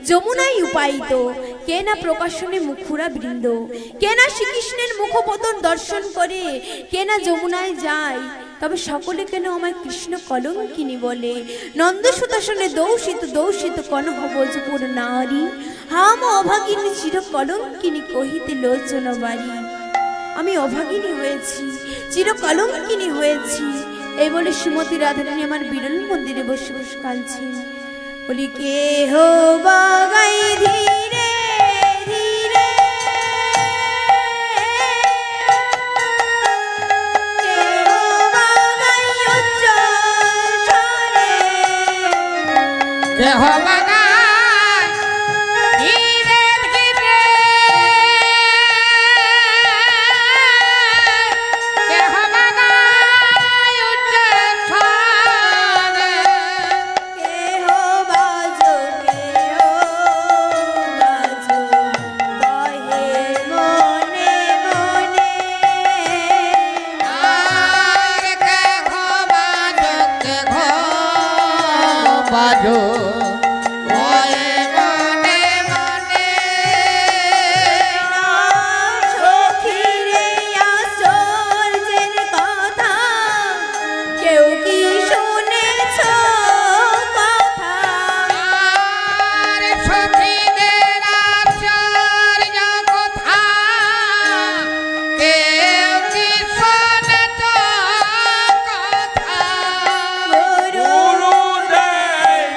যমুনায় উপায়িত কেনা প্রকাশনে মুখুরা বৃন্দ কেনা শ্রীকৃষ্ণের মুখপতন দর্শন করে কেনা যমুনায় যায় তবে সকলে কেন আমায় কৃষ্ণ কলঙ্কিনী বলে নন্দসুতাসনে দৌষিত দৌষিত কনহ বজপুর নারী হাম অভাগিনী চির কলঙ্কিনী কহিতে লোচন বাড়ি আমি অভাগিনী হয়েছি চির কলঙ্কিনী হয়েছি এই বলে শ্রীমতী রাধারানী আমার বিরল মন্দিরে বসে বসে কাঁদছেন বলি কে হো বাগাই ধীরে ধীরে কে হো বাগাই উচ্চ স্বরে কে হো বাগাই ধীরে ধীরে কে হো বাগাই উচ্চ স্বরে কে হো বাজো বহে মনে মনে আর কে হো বাজো বহে মনে মনে সখী রে আশ্চর্যের কথা কেউ কি শুনেছ কথা আর সখীদের আশ্চর্য কথা কেউ কি শুনেছ কথা গুরুদেব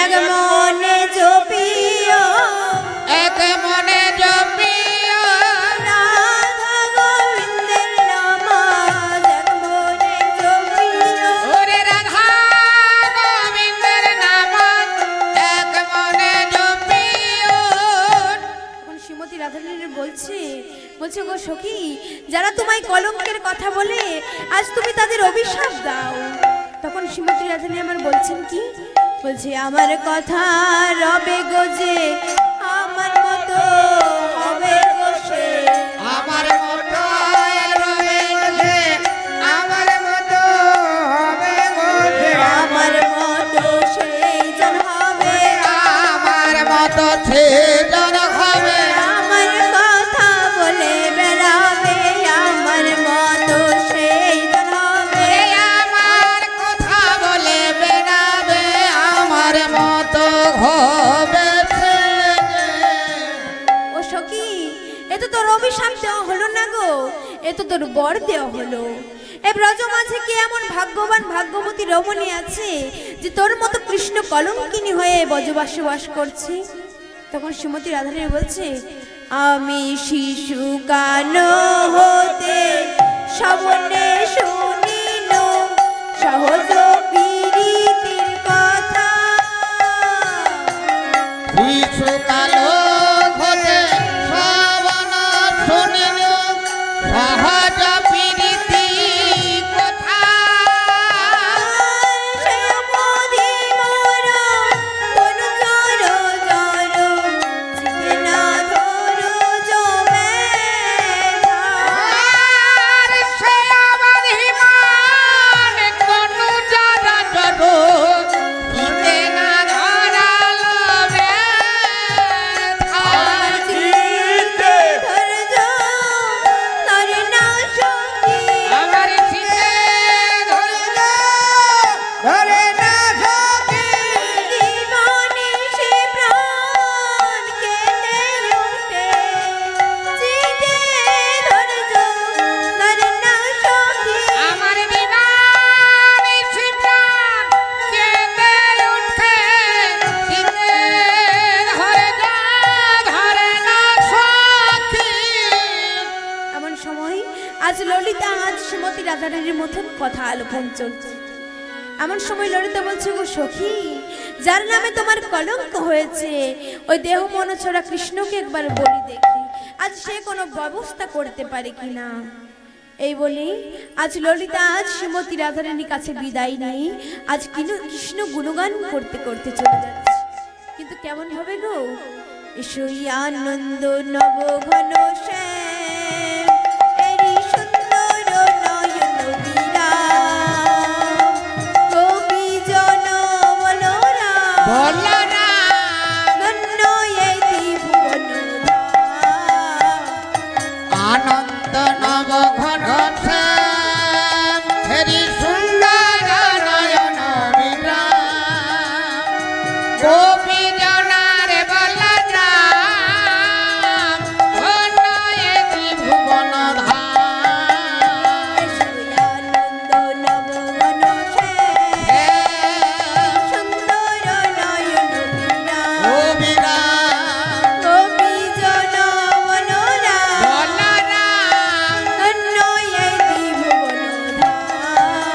এক মনে জপিও এক মনে জপিও রাধা গোবিন্দের নাম এক মনে জপিও ওরে রাধা গোবিন্দের নাম এক মনে জপিও। তখন শ্রীমতী রাধারানী বলছে গো সখী, যারা তোমায় কলঙ্কের কথা বলে আজ তুমি তাদের অভিশাপ দাও। তখন শ্রীমতী রাধারানী আমার বলছেন কি, বলছে আমার কথা রবে গো যে আমার মতো হবে গো সে, আমার মতো রবে যে আমার মতো হবে গো যে, আমার মতো সেই জন হবে, আমার মতো সেজন হবে, আমার কথা বলে বেড়াবে, আমার মতো সেই জন হবে। আমার কথা বলে বেড়াবে, আমার মতো হবে সে যে। ও সখী, এ তো তোর অভিশাপ দেওয়া হলো না গো, এ তো তোর বর দেওয়া হলো। এ ব্রজ মাঝে কি এমন ভাগ্যবান ভাগ্যবতী রমণী আছে যে তোর মতো কৃষ্ণ কলঙ্কিনী হয়ে বজবাসে বাস করছে? তখন শ্রীমতী রাধারানী বলছে, আমি শিশু কান হতে শ্রবণে শুনিল সহজ প্রীতির কথা, শিশুকালো ঘটে শ্রবণ শুনিল সহজ প্রীতি কথা, সে মোদি মোর তনু জর জর চিতে না ধরো জমে আর সে আমার হিমান কোনু যারা জড়ো চিতে না ধরালো ব্যথা। আমার চিতে ধরজ নরে না সখী, আমার চিতে ধরল ধরে না সখী, জীবনে সে প্রাণ কেঁদে ওঠে, চিতে ধরজ নরে না সখী। আমার বিমানে শিবরাম কেঁদে উঠে, চিতে ধরে না সখী। এমন সময় আজ ললিতা আজ শ্রীমতী রাধারানীর মতন কথা আলোপন চলছে। এমন সময় ললিতা বলছে, গো সখী, যার নামে তোমার কলঙ্ক হয়েছে ওই দেহ মনছড়া কৃষ্ণকে একবার বলি দেখি আজ সে কোনো ব্যবস্থা করতে পারে কিনা। এই বলি আজ ললিতা আজ শ্রীমতী রাধারানীর কাছে বিদায় নেই, আজ কৃষ্ণ গুণগান করতে করতে চলে যাচ্ছে। কিন্তু কেমন হবে গো, এসই আনন্দ নব ঘন শ্যাম, এরি সুন্দর নয়ন বিরাম, কবি জন বলরাম, বলরাম ধন্য এই ত্রিভুবন ধাম। আনন্দ নব ঘন শ্যাম, হেরি সুন্দর নয়ন বিরাম, গোপী জনার বলরাম, ধন্য এ ত্রিভুবন ধাম। এসই আনন্দ নব ঘন শ্যাম, সুন্দর নয়ন বিরাম, ও বিরাম কবি জন বলরাম, বলরাম, ধন্য এই ত্রিভুবন ধাম।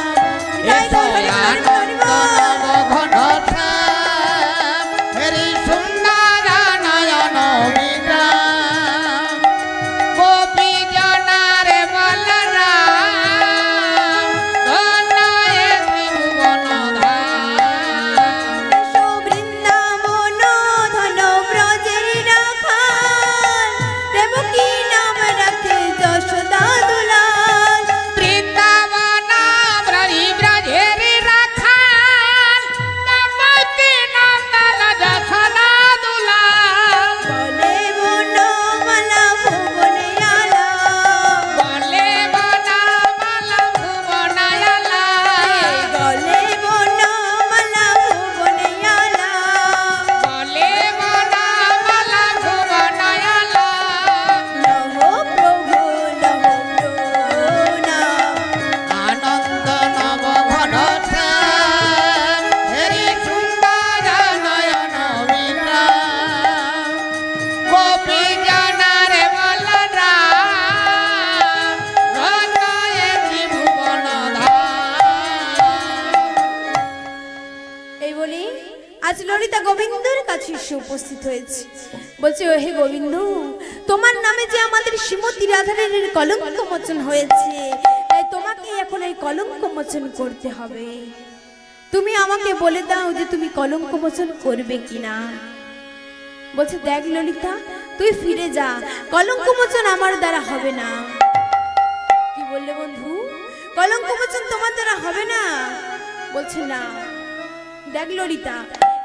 এসে উপস্থিত হয়েছে। বলছে, ও হে গোবিন্দ, তোমার নামে যে আমাদের শ্রীমতী রাধারানীর কলঙ্ক মোচন হয়েছে, তাই তোমাকে এখন এই কলঙ্ক মোচন করতে হবে। তুমি আমাকে বলে দাও যে তুমি কলঙ্ক মোচন করবে কিনা। বলছে, দেখ ললিতা, তুই ফিরে যা, কলঙ্ক মোচন আমার দ্বারা হবে না। কি বললে বন্ধু? কলঙ্ক মোচন তোমার দ্বারা হবে না? বলছে না। দেখ ললিতা,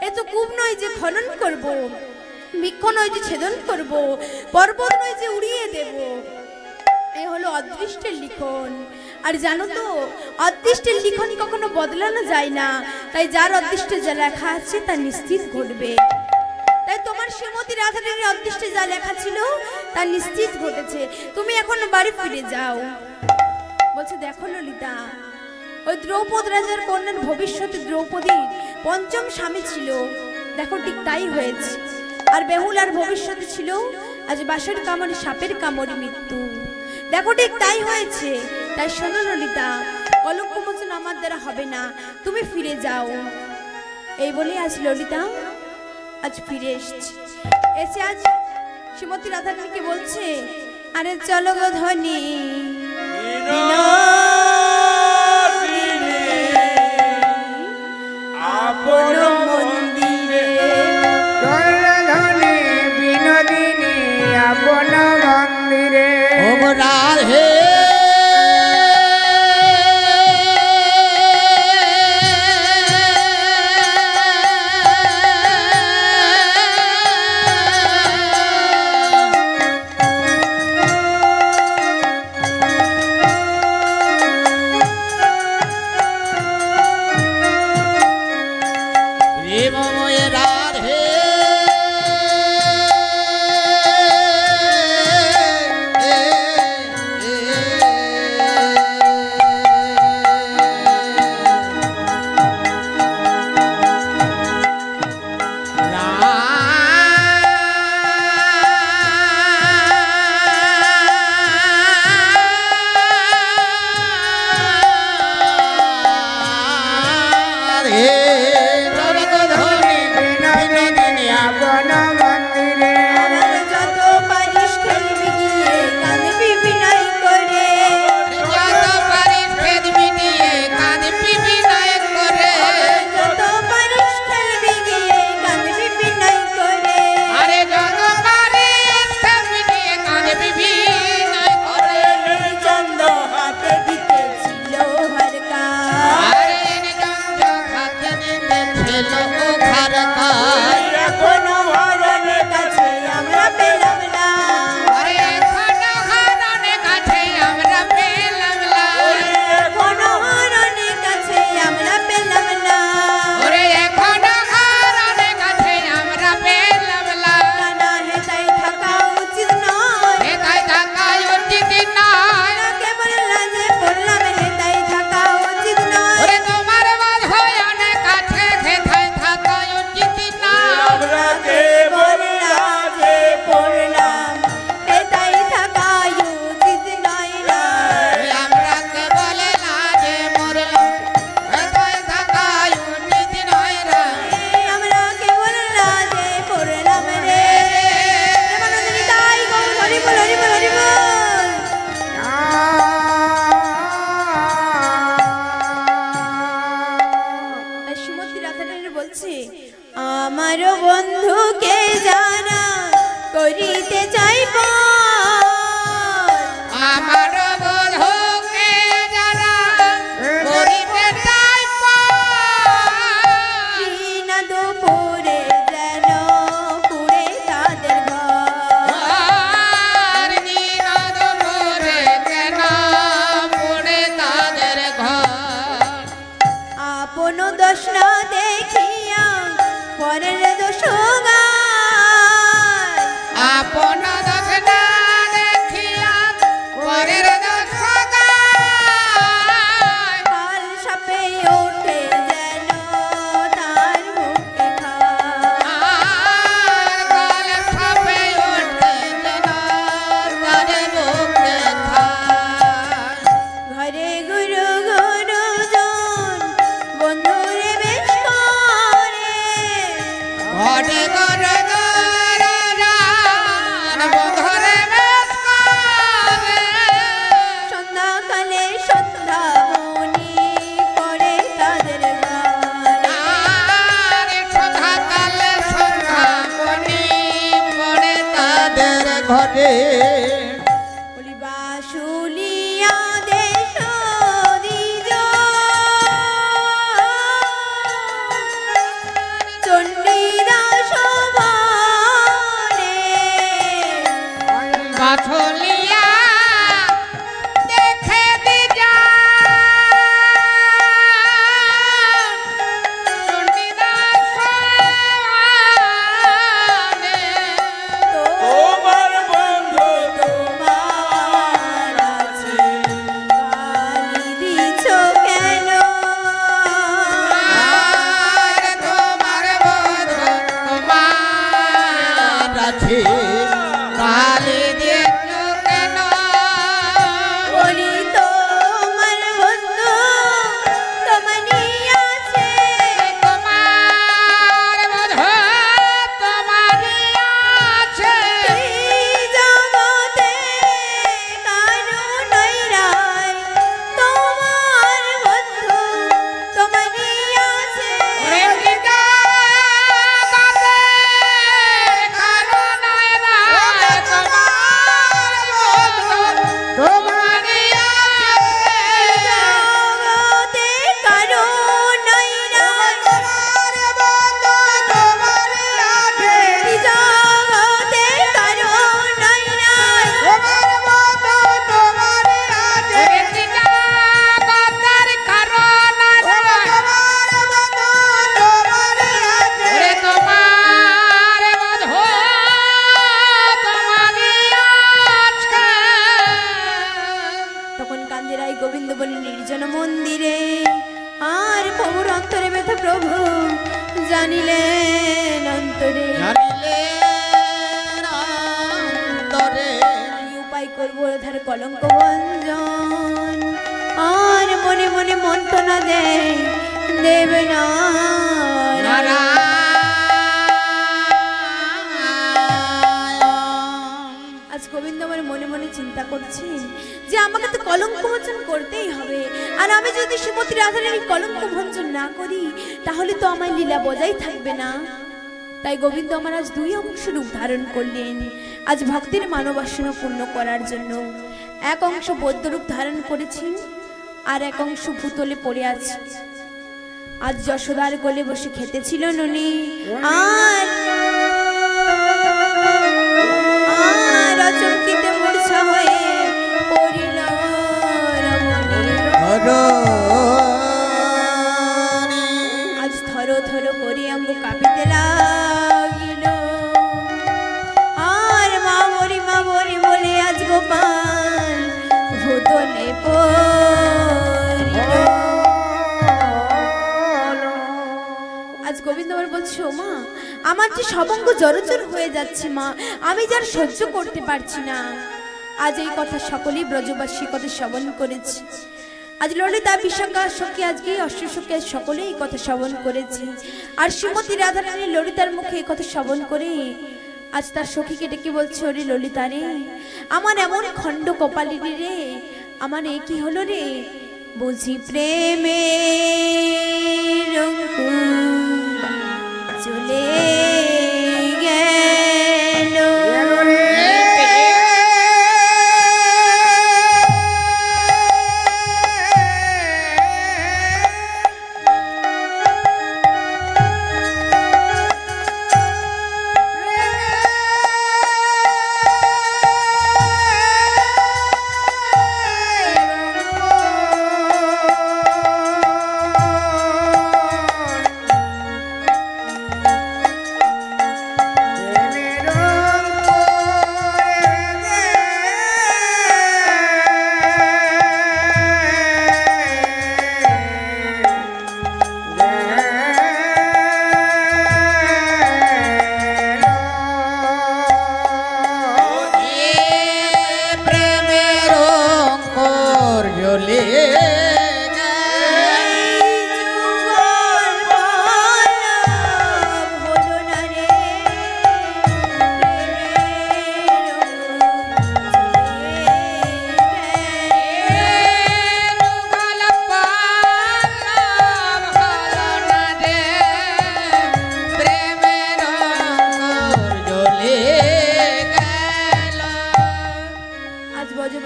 এ তো কূপ নয় যে খনন করব, বৃক্ষ নয় যে ছেদন করব, পর্বত নয় যে উড়িয়ে দেব। এ হলো অদৃষ্টের লিখন। আর জানো তো, অদৃষ্টের লিখন কখনো বদলানো যায় না, তাই যার অদৃষ্টে যা লেখা আছে তা নিশ্চিত ঘটবে। তাই তোমার শ্রীমতী রাধারানীর অদৃষ্টে যা লেখা ছিল তা নিশ্চিত ঘটেছে, তুমি এখন বাড়ি ফিরে যাও। বলছে, দেখো ললিতা, ওই দ্রৌপদ রাজার কন্যার ভবিষ্যতে দ্রৌপদীর পঞ্চম স্বামী ছিল, দেখো ঠিক তাই হয়েছে। আর বেহুলার ভবিষ্যতে ছিল আজ বাঁশের কামড়ে সাপের কামড়ে মৃত্যু, দেখো ঠিক তাই হয়েছে। তাই শোনো ললিতা, কলঙ্ক মোচন আমার দ্বারা হবে না, তুমি ফিরে যাও। এই বলে আজ ললিতা আজ ফিরে এসে আজ শ্রীমতী রাধারানীকে বলছে, আরে চলো গো ধনী আপন মন্দিরে, ধনী বিনোদিনী আপন মন্দিরে। ও রাধে ঘরে ঘরে ঘরে বলি বাসুলিয়া দেশ দ্বিজ চণ্ডীদাস বনে বাছলিয়া দেখে দিজা চণ্ডীদাস বনে। তোমার বন্ধু তোমার আছে গালি দিছ কেন আর তোমার বন্ধু তোমার আছে কালি দিয়েছ কেন? বলি তোমার বন্ধু তোমারই আছে তোমার বন্ধু তোমারই আছে। এই জগতে কারো নাই রায় তোমার বন্ধু তোমারই আছে ওরে দিগা গাতে কারো নাই রায় তোমার বন্ধু তোমারই আছে। জগতে কারো নাই রায় তোমার বন্ধু তোমারই আছে। এই জগতে কারো নাই রায় তোমার বন্ধু তোমারই আছে। ওরে দিগা গাতার কারো নাই রায় তোমার বন্ধু তোমারই আছে। ওরে তোমার বন্ধু তোমারই আছে। তখন কান্দে রায় গোবিন্দ বলে নির্জন মন্দিরে আর প্রভুর অন্তরে ব্যথা প্রভু জানিলেন অন্তরে জানিলেন অন্তরে কি উপায় করবো ধার কলঙ্ক ভঞ্জন আর মনে মনে মন্ত্রণা দেয় দেব না নারায়ণ। আজ গোবিন্দ আমার মনে মনে চিন্তা করছেন যে আমাকে তো কলঙ্ক মোচন করতেই হবে আর আমি যদি শ্রীমতী রাধারানী কলঙ্ক ভঞ্জন না করি তাহলে তো আমার লীলা বজায় থাকবে না। তাই গোবিন্দ আমার আজ দুই অংশ রূপ ধারণ করলেন আজ ভক্তির মানবাসনা পূর্ণ করার জন্য। এক অংশ বৌদ্ধ রূপ ধারণ করেছেন আর এক অংশ ভূতলে পড়ে আছে। আজ যশোদার কোলে বসে খেতেছিল ননি আর অচমকিতে মূর্ছা হয়ে পড়িল রমণী। ধরণী আজ থরো থরো করে অঙ্গ কাঁপিতে লাগিল আর মা মরি বলে আজ গোপাল ভূতলে পড়িল। আজ গোবিন্দ আমার বলছে ও মা আমার যে সবঙ্গ জড়জড় হয়ে যাচ্ছে মা আমি যার সহ্য করতে পারছি না। আজ এই কথা সকলেই ব্রজবাসী কথা শ্রবণ করেছে। আজ ললিতা বিশাখা সখী আজকে অষ্টসখী সকলেই এই কথা শ্রবণ করেছে আর শ্রীমতী রাধারানী ললিতার মুখে এই কথা শ্রবণ করে আজ তার সখীকে ডেকে বলছে ওরে ললিতা রে আমার এমন খণ্ড কপালিনী রে আমার এ কি হলো রে বুঝি প্রেমের অঙ্কুর চলে গেল।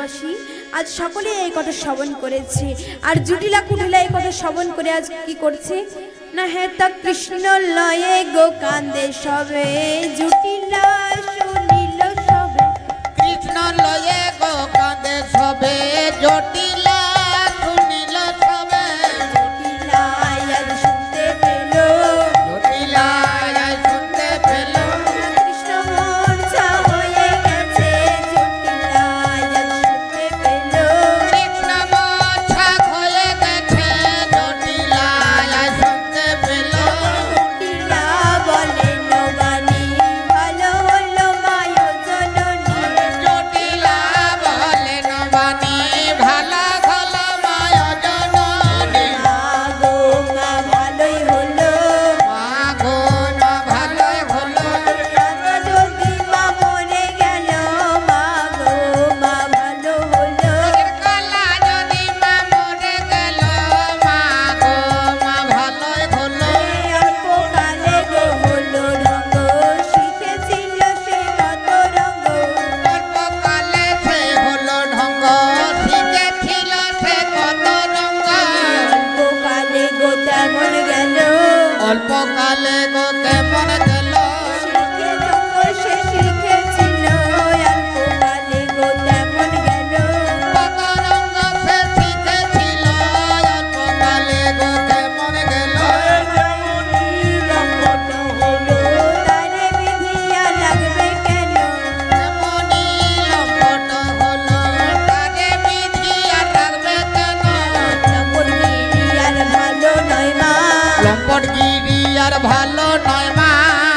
মাসি আজ সকলে এই কথা শ্রবণ করেছে, আর জুটিলা কুটিলা এই কথা শ্রবণ করে আজ কি করছে না, হ্যাঁ তা কৃষ্ণ লয়ে গো কান্দে সবে, জুটিলা শুনিল সবে, কৃষ্ণ লয়ে গো কাঁদে সবে, জটিলা শুনিল সবে, জুটিলা আজ শুনতে পেল, জটিলা আজ শুনতে পেল, কৃষ্ণ মূর্ছা হয়ে গেছে, জুটিলা আজ শুনতে পেল, কৃষ্ণ মোছা হয়ে গেছে, জটিলা আজ শুনতে পেল, জুটিলা বলে নবানি ভালো হলো মায় জননী, জটিলা বলে নবানি ভালা ভালা মায় জননী, মা গো মা ভালোই হলো, মা গো মা ভালোই হলো, রাজা যদি মা মরে গেল, মা গো মা ভালো হলো, কালা যদি মা মরে গেল, মা গো মা ভালোই হলো, অল্প কালে গো হলো রঙ্গ, শিখেছিল সে কত রঙ্গ, অল্পকালে সে হলো ঢঙ্গ, শিখেছিল সে কত রঙ্গ, অল্প কালে গো তেমন গেল, অল্পকালে গো কেমন গেল, শিখে যত সে শিখেছিল, অল্প কালে গো তেমন গেল, কত রঙ্গ সে শিখেছিল, অল্পকালে গো কেমন গেল, লম্পট হলো তারে বিধিয়া লাগবে কেন, এমনি লম্পট হলো, তারে বিধি আর রাখবে কেন, লম্পটগিরি আর ভালো নয় মা, লম্পটগিরি আর ভালো নয় মা,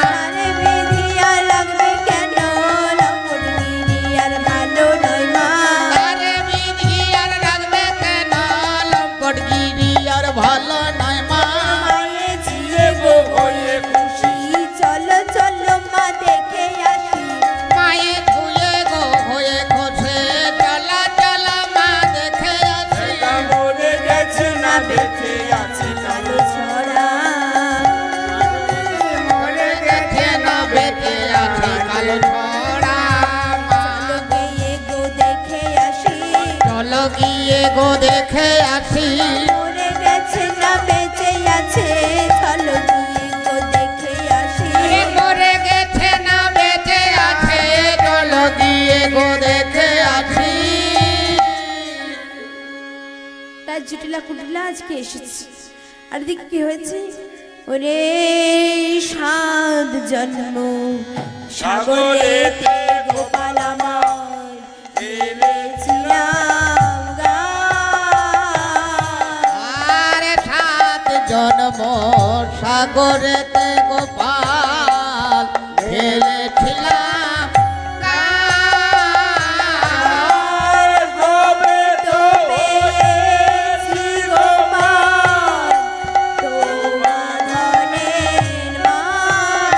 তারে বিধিয়া লাগবে কেন, লম্পটগিরি আর ভালো নয় মা, তারে বিধি আর রাখবে কেন, লম্পটগিরি আর ভালো নয় মা, মায়ে ঝিয়ে গো হয়ে খুশি, চলো চলো মা দেখে আসি, মায়ে ধুয়ে গো হয়ে খসে, চলা চলা মা দেখে আসি, মরে গেছে না বেঁচে আছে চলো ছড়া, মরে গেছে না বেঁচে আছে কালো ছড়া, চলো গিয়ে গো দেখে আসি, চলো গিয়ে গো দেখে আসি, মরে গেছে না বেঁচে আছে, চলো গিয়ে গো দেখে আসি, মরে গেছে না বেঁচে আছে, চলো গিয়ে গো দেখে আসি, তার জুটিলা কুটিলা আজকে এসেছি, আর দিকে কি হয়েছে, ওরে সাত জন্ম সাগরেতে গোপাল আমার ফেলেছিলাম গান। আর সাত জন্ম সাগরেতে গোপাল ফেলেছিলাম গান। হবে তো পেয়েছি গোপাল তোমার ধনের মান।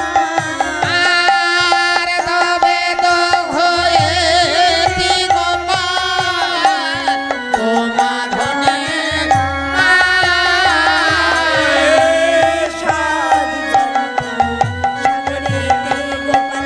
আর তবে তো হয়েছি গোপাল তোমার ধনের মান। সাত জন্ম সাগরেতে গোপাল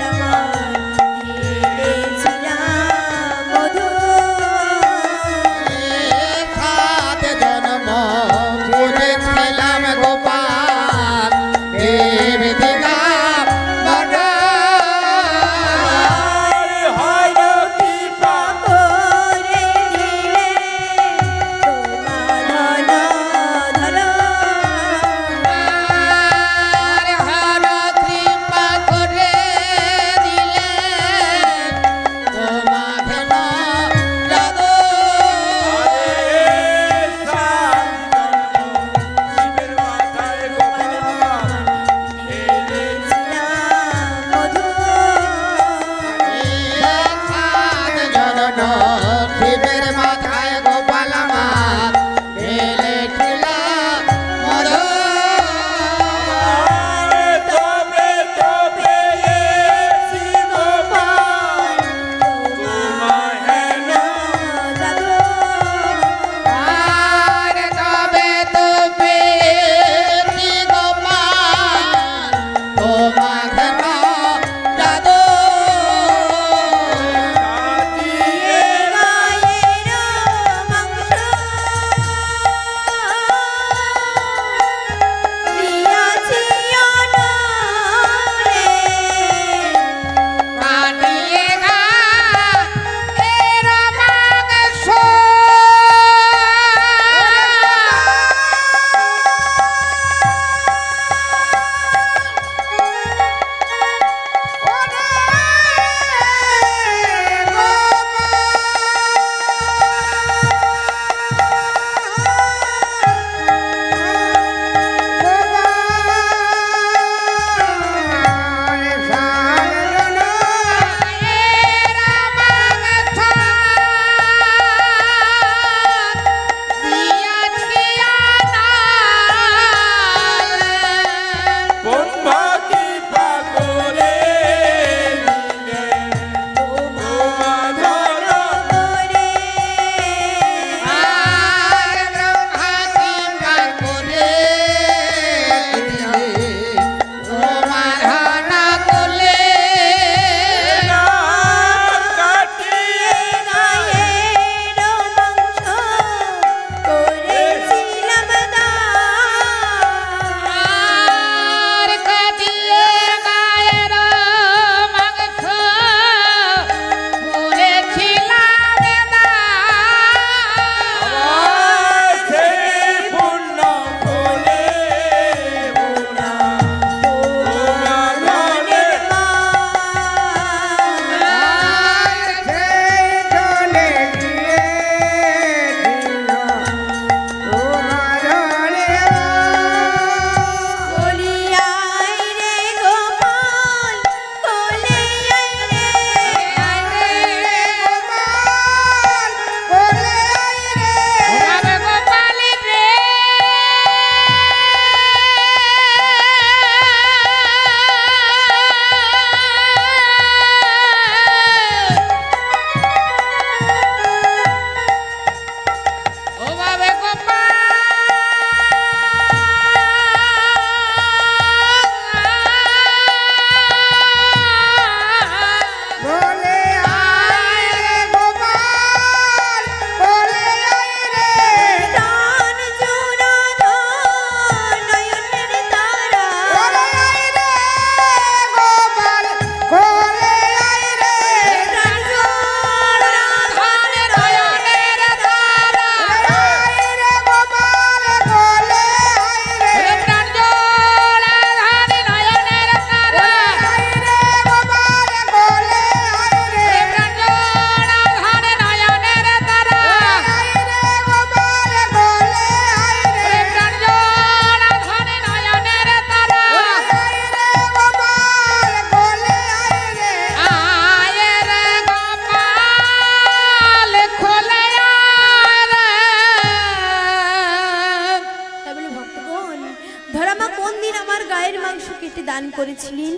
করেছিলেন?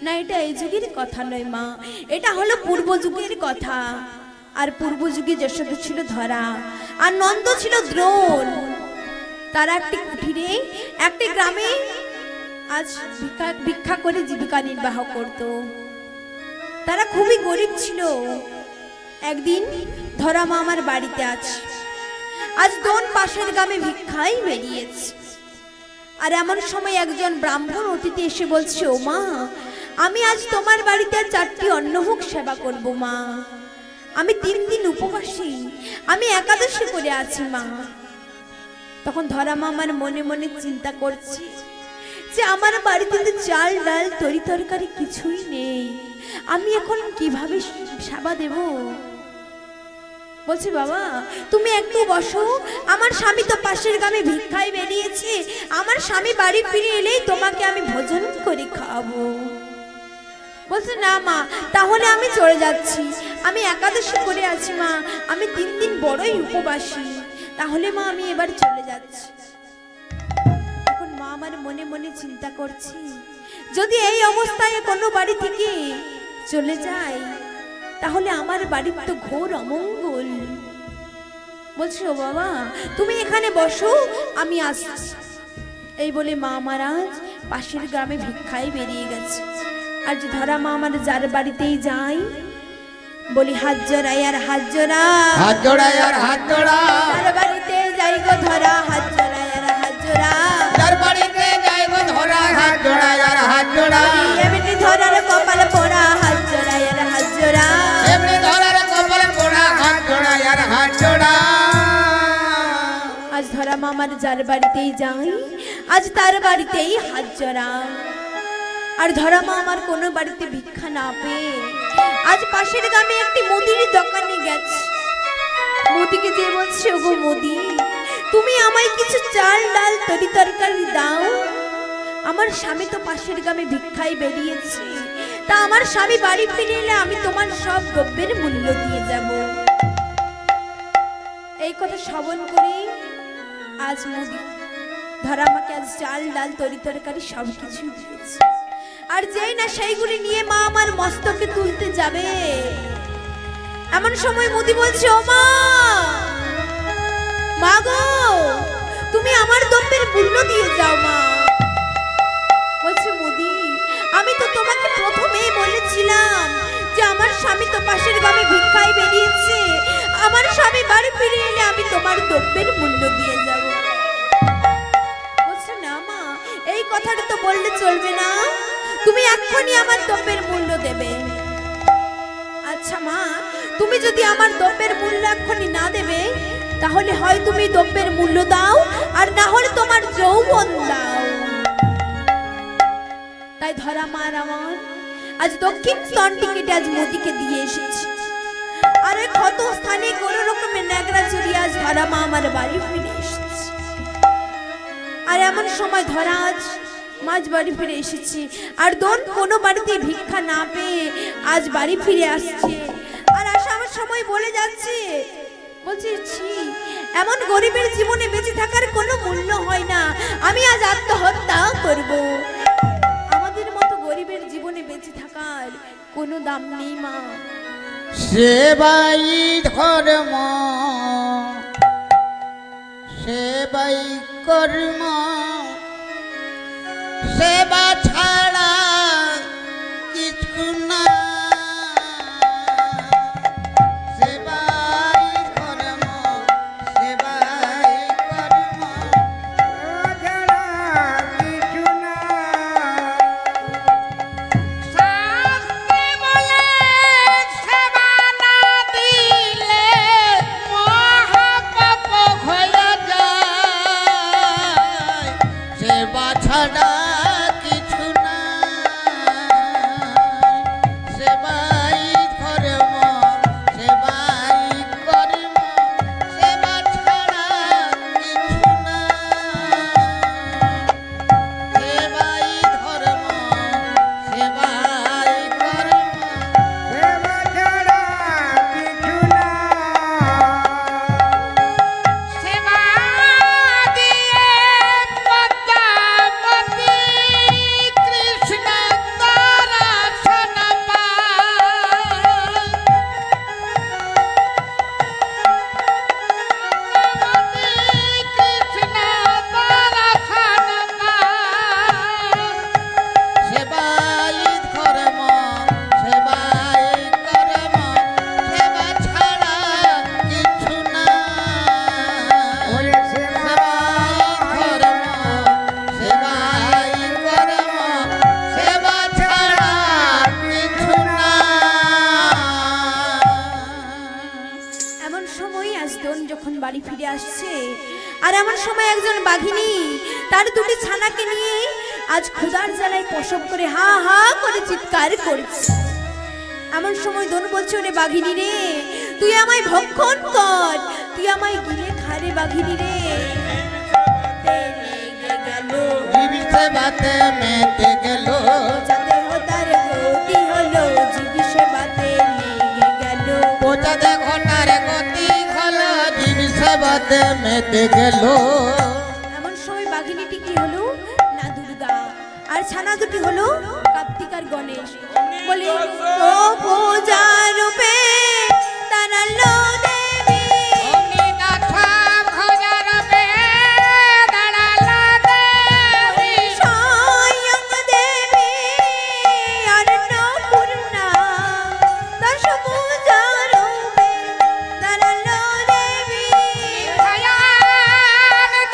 না, এটা এই যুগের কথা নয় মা, এটা হলো পূর্ব যুগের কথা। আর পূর্ব যুগে যশোদা ছিল ধরা, আর নন্দ ছিল দ্রোণ। তারা একটি কুঠিরে একটি গ্রামে আজ ভিক্ষা করে জীবিকা নির্বাহ করত। তারা খুবই গরিব ছিল। একদিন ধরা মা আমার বাড়িতে আছে, আজ দ্রোণ পাশের গ্রামে ভিক্ষায় বেরিয়েছে। আর এমন সময় একজন ব্রাহ্মণ অতিথি এসে বলছে, ও মা, আমি আজ তোমার বাড়িতে 4টি অন্নভোগ সেবা করব মা। আমি 3 দিন উপবাসী, আমি একাদশী করে আছি মা। তখন ধরা মা আমার মনে মনে চিন্তা করছে যে আমার বাড়িতে তো চাল ডাল তরি তরকারি কিছুই নেই, আমি এখন কিভাবে সেবা দেব? বলছে, বাবা তুমি একটু বসো, আমার স্বামী তো পাশের গ্রামে ভিক্ষায় বেরিয়েছে, আমার স্বামী বাড়ি ফিরে এলেই তোমাকে আমি ভোজন করে খাওয়াবো। বলছে, না মা, তাহলে আমি চলে যাচ্ছি, আমি একাদশী করে আছি মা, আমি 3 দিন বড়ই উপবাসী, তাহলে মা আমি এবার চলে যাচ্ছি। এখন মা আমার মনে মনে চিন্তা করছি, যদি এই অবস্থায় কোনো বাড়ি থেকে চলে যায় তাহলে আমার বাড়ির তো ঘোর অমঙ্গল। বলছে, ও বাবা তুমি এখানে বসো, আমি আসছি। এই বলে মা আমার আজ পাশের গ্রামে ভিক্ষায় বেরিয়ে গেছে। আর যে ধরা মা আমার যার বাড়িতেই যাই, বলি হাত জোড়াই আর হাত জোড়া, হাত জোড়াই আর হাত জোড়া, যার বাড়িতে যাই গো ধরা, হাত জোড়াই আর হাত জোড়া, যার বাড়িতে যাই গো ধরা, হাত জোড়াই আর হাত জোড়া, এমনি ধরার কপাল পোড়া, হাত জোড়াই আর হাত জোড়া, এমনি ধরার কপাল পোড়া, হাত জোড়াই আর হাত জোড়া। আজ ধরা মা আমার যার বাড়িতেই যাই, আজ তার বাড়িতেই হাত জোড়া। আর ধরা মা আমার কোনো বাড়িতে ভিক্ষা না পেয়ে আজ পাশের গ্রামে একটি মুদির দোকানে গেছে। মুদিকে যে বলছে, ওগো মুদি, তুমি আমায় কিছু চাল ডাল তরি তরকারি দাও, আমার স্বামী তো পাশের গ্রামে ভিক্ষায় বেরিয়েছে, তা আমার স্বামী বাড়ি ফিরে এলে আমি তোমার সব দ্রব্যের মূল্য দিয়ে যাব। এই কথা শ্রবণ করে আজ মুদি ধরা আমাকে আজ চাল ডাল তরি তরকারি সব কিছু দিয়েছে। আর যেই না সেইগুলি নিয়ে মা আমার মস্তকে তুলতে যাবে, এমন সময় মুদি বলছে, ও মা, মা গো, তুমি আমার দ্রব্যের মূল্য দিয়ে যাও মা। বলছে, মুদি আমি তো তোমাকে প্রথমেই বলেছিলাম যে আমার স্বামী তো পাশের গ্রামে ভিক্ষায় বেরিয়েছে, আমার স্বামী বাড়ি ফিরে এলে আমি তোমার দ্রব্যের মূল্য দিয়ে যাব। বলছে, না মা, এই কথাটা তো বললে চলবে না, তুমি এক্ষুনি আমার দ্রব্যের মূল্য দেবে। আচ্ছা মা, তুমি যদি আমার দ্রব্যের মূল্য এক্ষুনি না দেবে, তাহলে হয় তুমি দ্রব্যের মূল্য দাও, আর না হলে তোমার যৌবন দাও। তাই ধরা মার আমার আজ দক্ষিণ স্তনটি কেটে আজ মোদিকে দিয়ে এসেছি। আর ওই ক্ষত স্থানে কোনো রকমের ন্যাকড়া চড়িয়ে আজ ধরা মা আমার বাড়ি ফিরে এসেছে। আর এমন সময় ধরা আজ মাঝ বাড়ি ফিরে এসেছি, আর দোন কোনো বাড়িতে ভিক্ষা না পেয়ে আজ বাড়ি ফিরে আসছে। আর আসার সময় বলে যাচ্ছে, বলছি, ছি, এমন গরিবের জীবনে বেঁচে থাকার কোনো মূল্য হয় না, আমি আজ আত্মহত্যা করব। আমাদের মতো গরিবের জীবনে বেঁচে থাকার কোনো দাম নেই মা। সেবাই ধর্ম, সেবাই কর্ম, সেবা ছাড়া কিছু না। সেবাই ধর্ম, সেবাই কর্ম, ছাড়া কিছু না। শাস্ত্রে বলে সেবা না দিলে মহাপাপ হয়ে যায়, সেবা ছাড়া কিছু না। আজ দোন যখন বাড়ি ফিরে আসছে আর এমন সময় একজন বাঘিনী তার দুটি ছানাকে নিয়ে আজ ক্ষুধার জ্বালায় প্রসব করে হা হা করে চিৎকার করছে। এমন সময় দোন বলছে, ওরে বাঘিনী রে, তুই আমায় ভক্ষণ কর, তুই আমায় গিলে খারে বাঘিনী রে। জীবী সেবাতে মেতে গেল, যাতে তার গতি হলো, জীবী সেবাতে লেগে গেল। পোচা দেখো তার গতি হলো, জীবী সেবাতে মেতে গেল। এমন সময় বাঘিনীটি কি হলো না দুর্গা, আর ছানা দুটি হলো কার্তিক আর গণেশ। বলে ও পূজা রূপে দাঁড়ালো দেবী, স্বয়ং দেবী অন্নপূর্ণা দশ পূজা রূপে দাঁড়ালো দেবী। স্বয়ং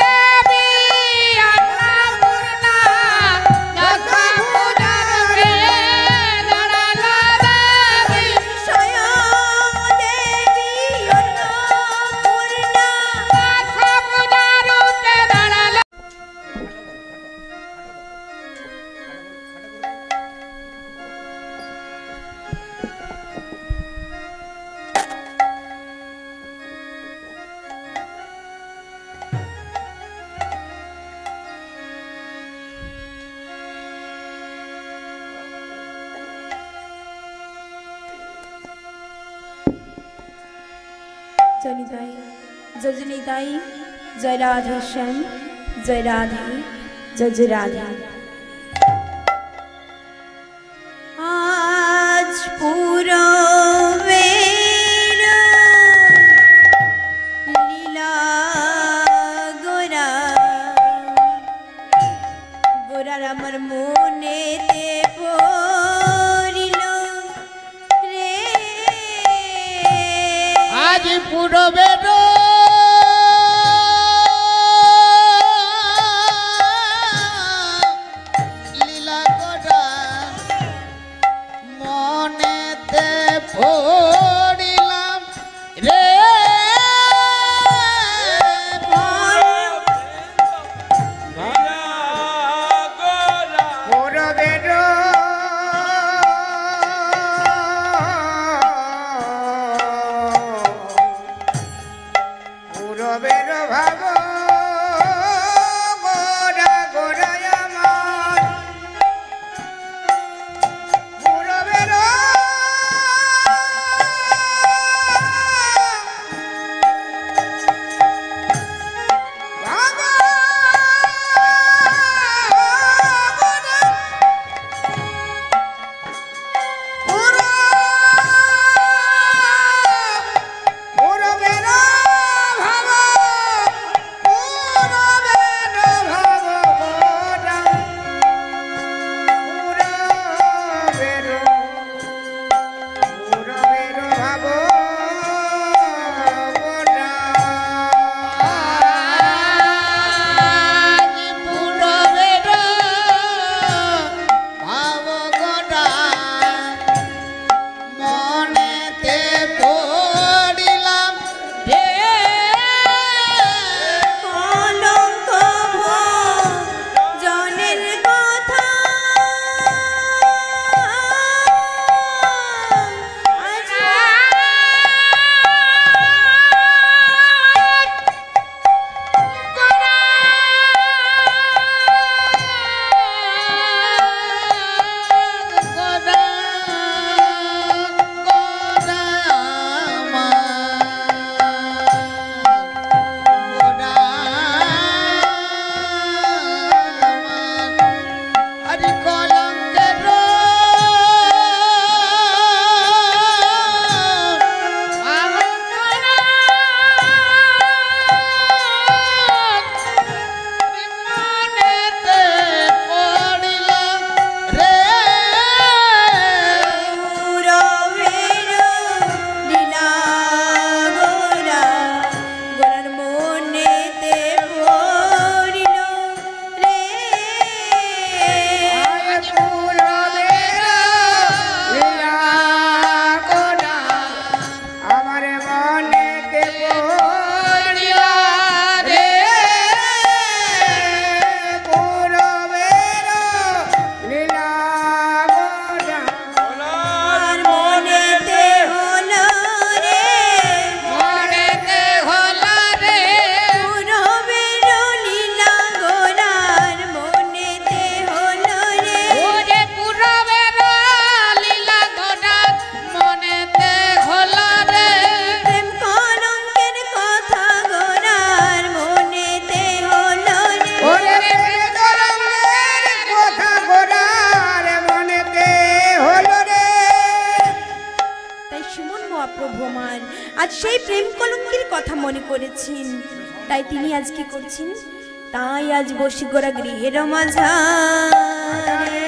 দেবী অন্নপূর্ণা। জনিতাই জজনিতাই জয় রাধে শ্যাম, জয় রাধে জয় জয় রাধে। আজ পুরবের লীলা গোরা, গোরার আমার মনেতে পড়িল রে। আজ পূরবের লীলা করা মনেতে পড়িলাম রে। পূরবের সেই প্রেম কলঙ্কের কথা মনে করেছেন, তাই তিনি আজ কি করছেন? তাই আজ বসি গোরা গৃহের মাঝারে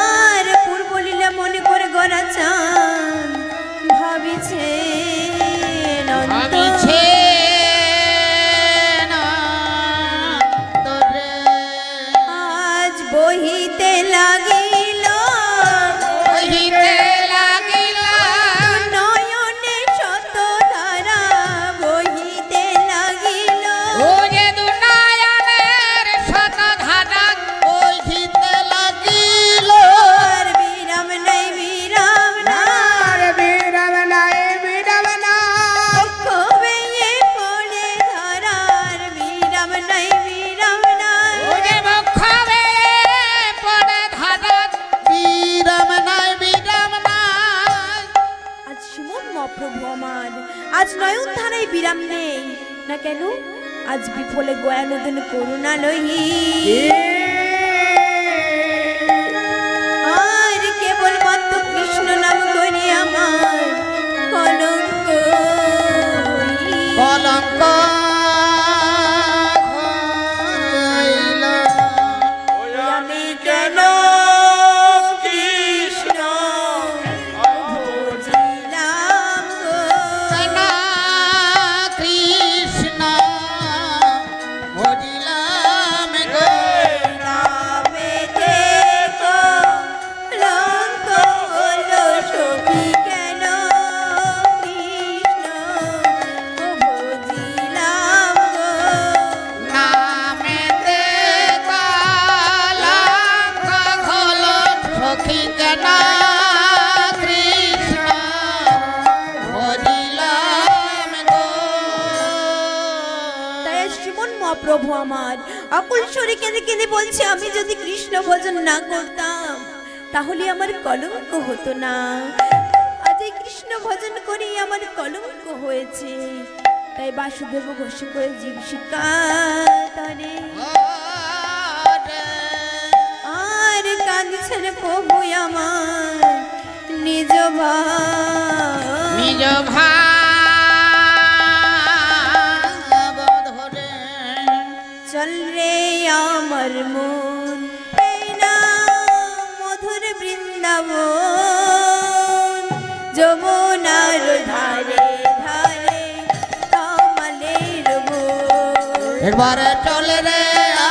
আর পূর্ব লীলা মনে করে গোরা চান ভাবিছে ভাবিছে না তোরে আজ বহিতে লাগিল বহিতে লাগিল নয়নে শত ধারা বহিতে লাগিল ওরে দুনায়নের শত ধারা বহিতে লাগিল আর বিরাম নাই বিরাম নাই বিরাম নাই বিরাম নাই কবে এ পড়ে ধারার বিরাম নাই বিরাম নাই ওরে বক্ষবে পড়ে ধারা বিরাম নাই বিরাম নাই আজ শিমন মহাপ্রভু আমার আজ নয়ন ধারায় বিরাম নেই না কেন? আজ বিফলে গয়ানদন করুণা লহি আর কেবল মাত্র কৃষ্ণ নাম করে আমার কলঙ্ক কলঙ্ক হইল আমি কেন কৃষ্ণ বুঝিলাম গো। না কৃষ্ণ ভজিলাম গো নামে দেখো লঙ্ক হলো সখী কেন কৃষ্ণ বুঝিলাম গো। নামেতে কলঙ্ক হলো সখী কেন কৃষ্ণ ভজিলাম গো তাই আজ শ্রীমন মহাপ্রভু আমার অকুল স্বরে কেঁদে কেঁদে বলছে, আমি যদি কৃষ্ণ ভজন না করতাম তাহলে আমার কলঙ্ক হতো না। আজ এই কৃষ্ণ ভজন করেই আমার কলঙ্ক হয়েছে। তাই বাসুদেব ঘোষ করে জীব শিক্ষা তরে আর কাঁদছেন প্রভু আমার নিজ ভাই নিজ ভাব ধরে চল রে আমার মন এই না মধুর বৃন্দাবন যমুনার ধারে ধারে কমলের বন। একবারে চলে রে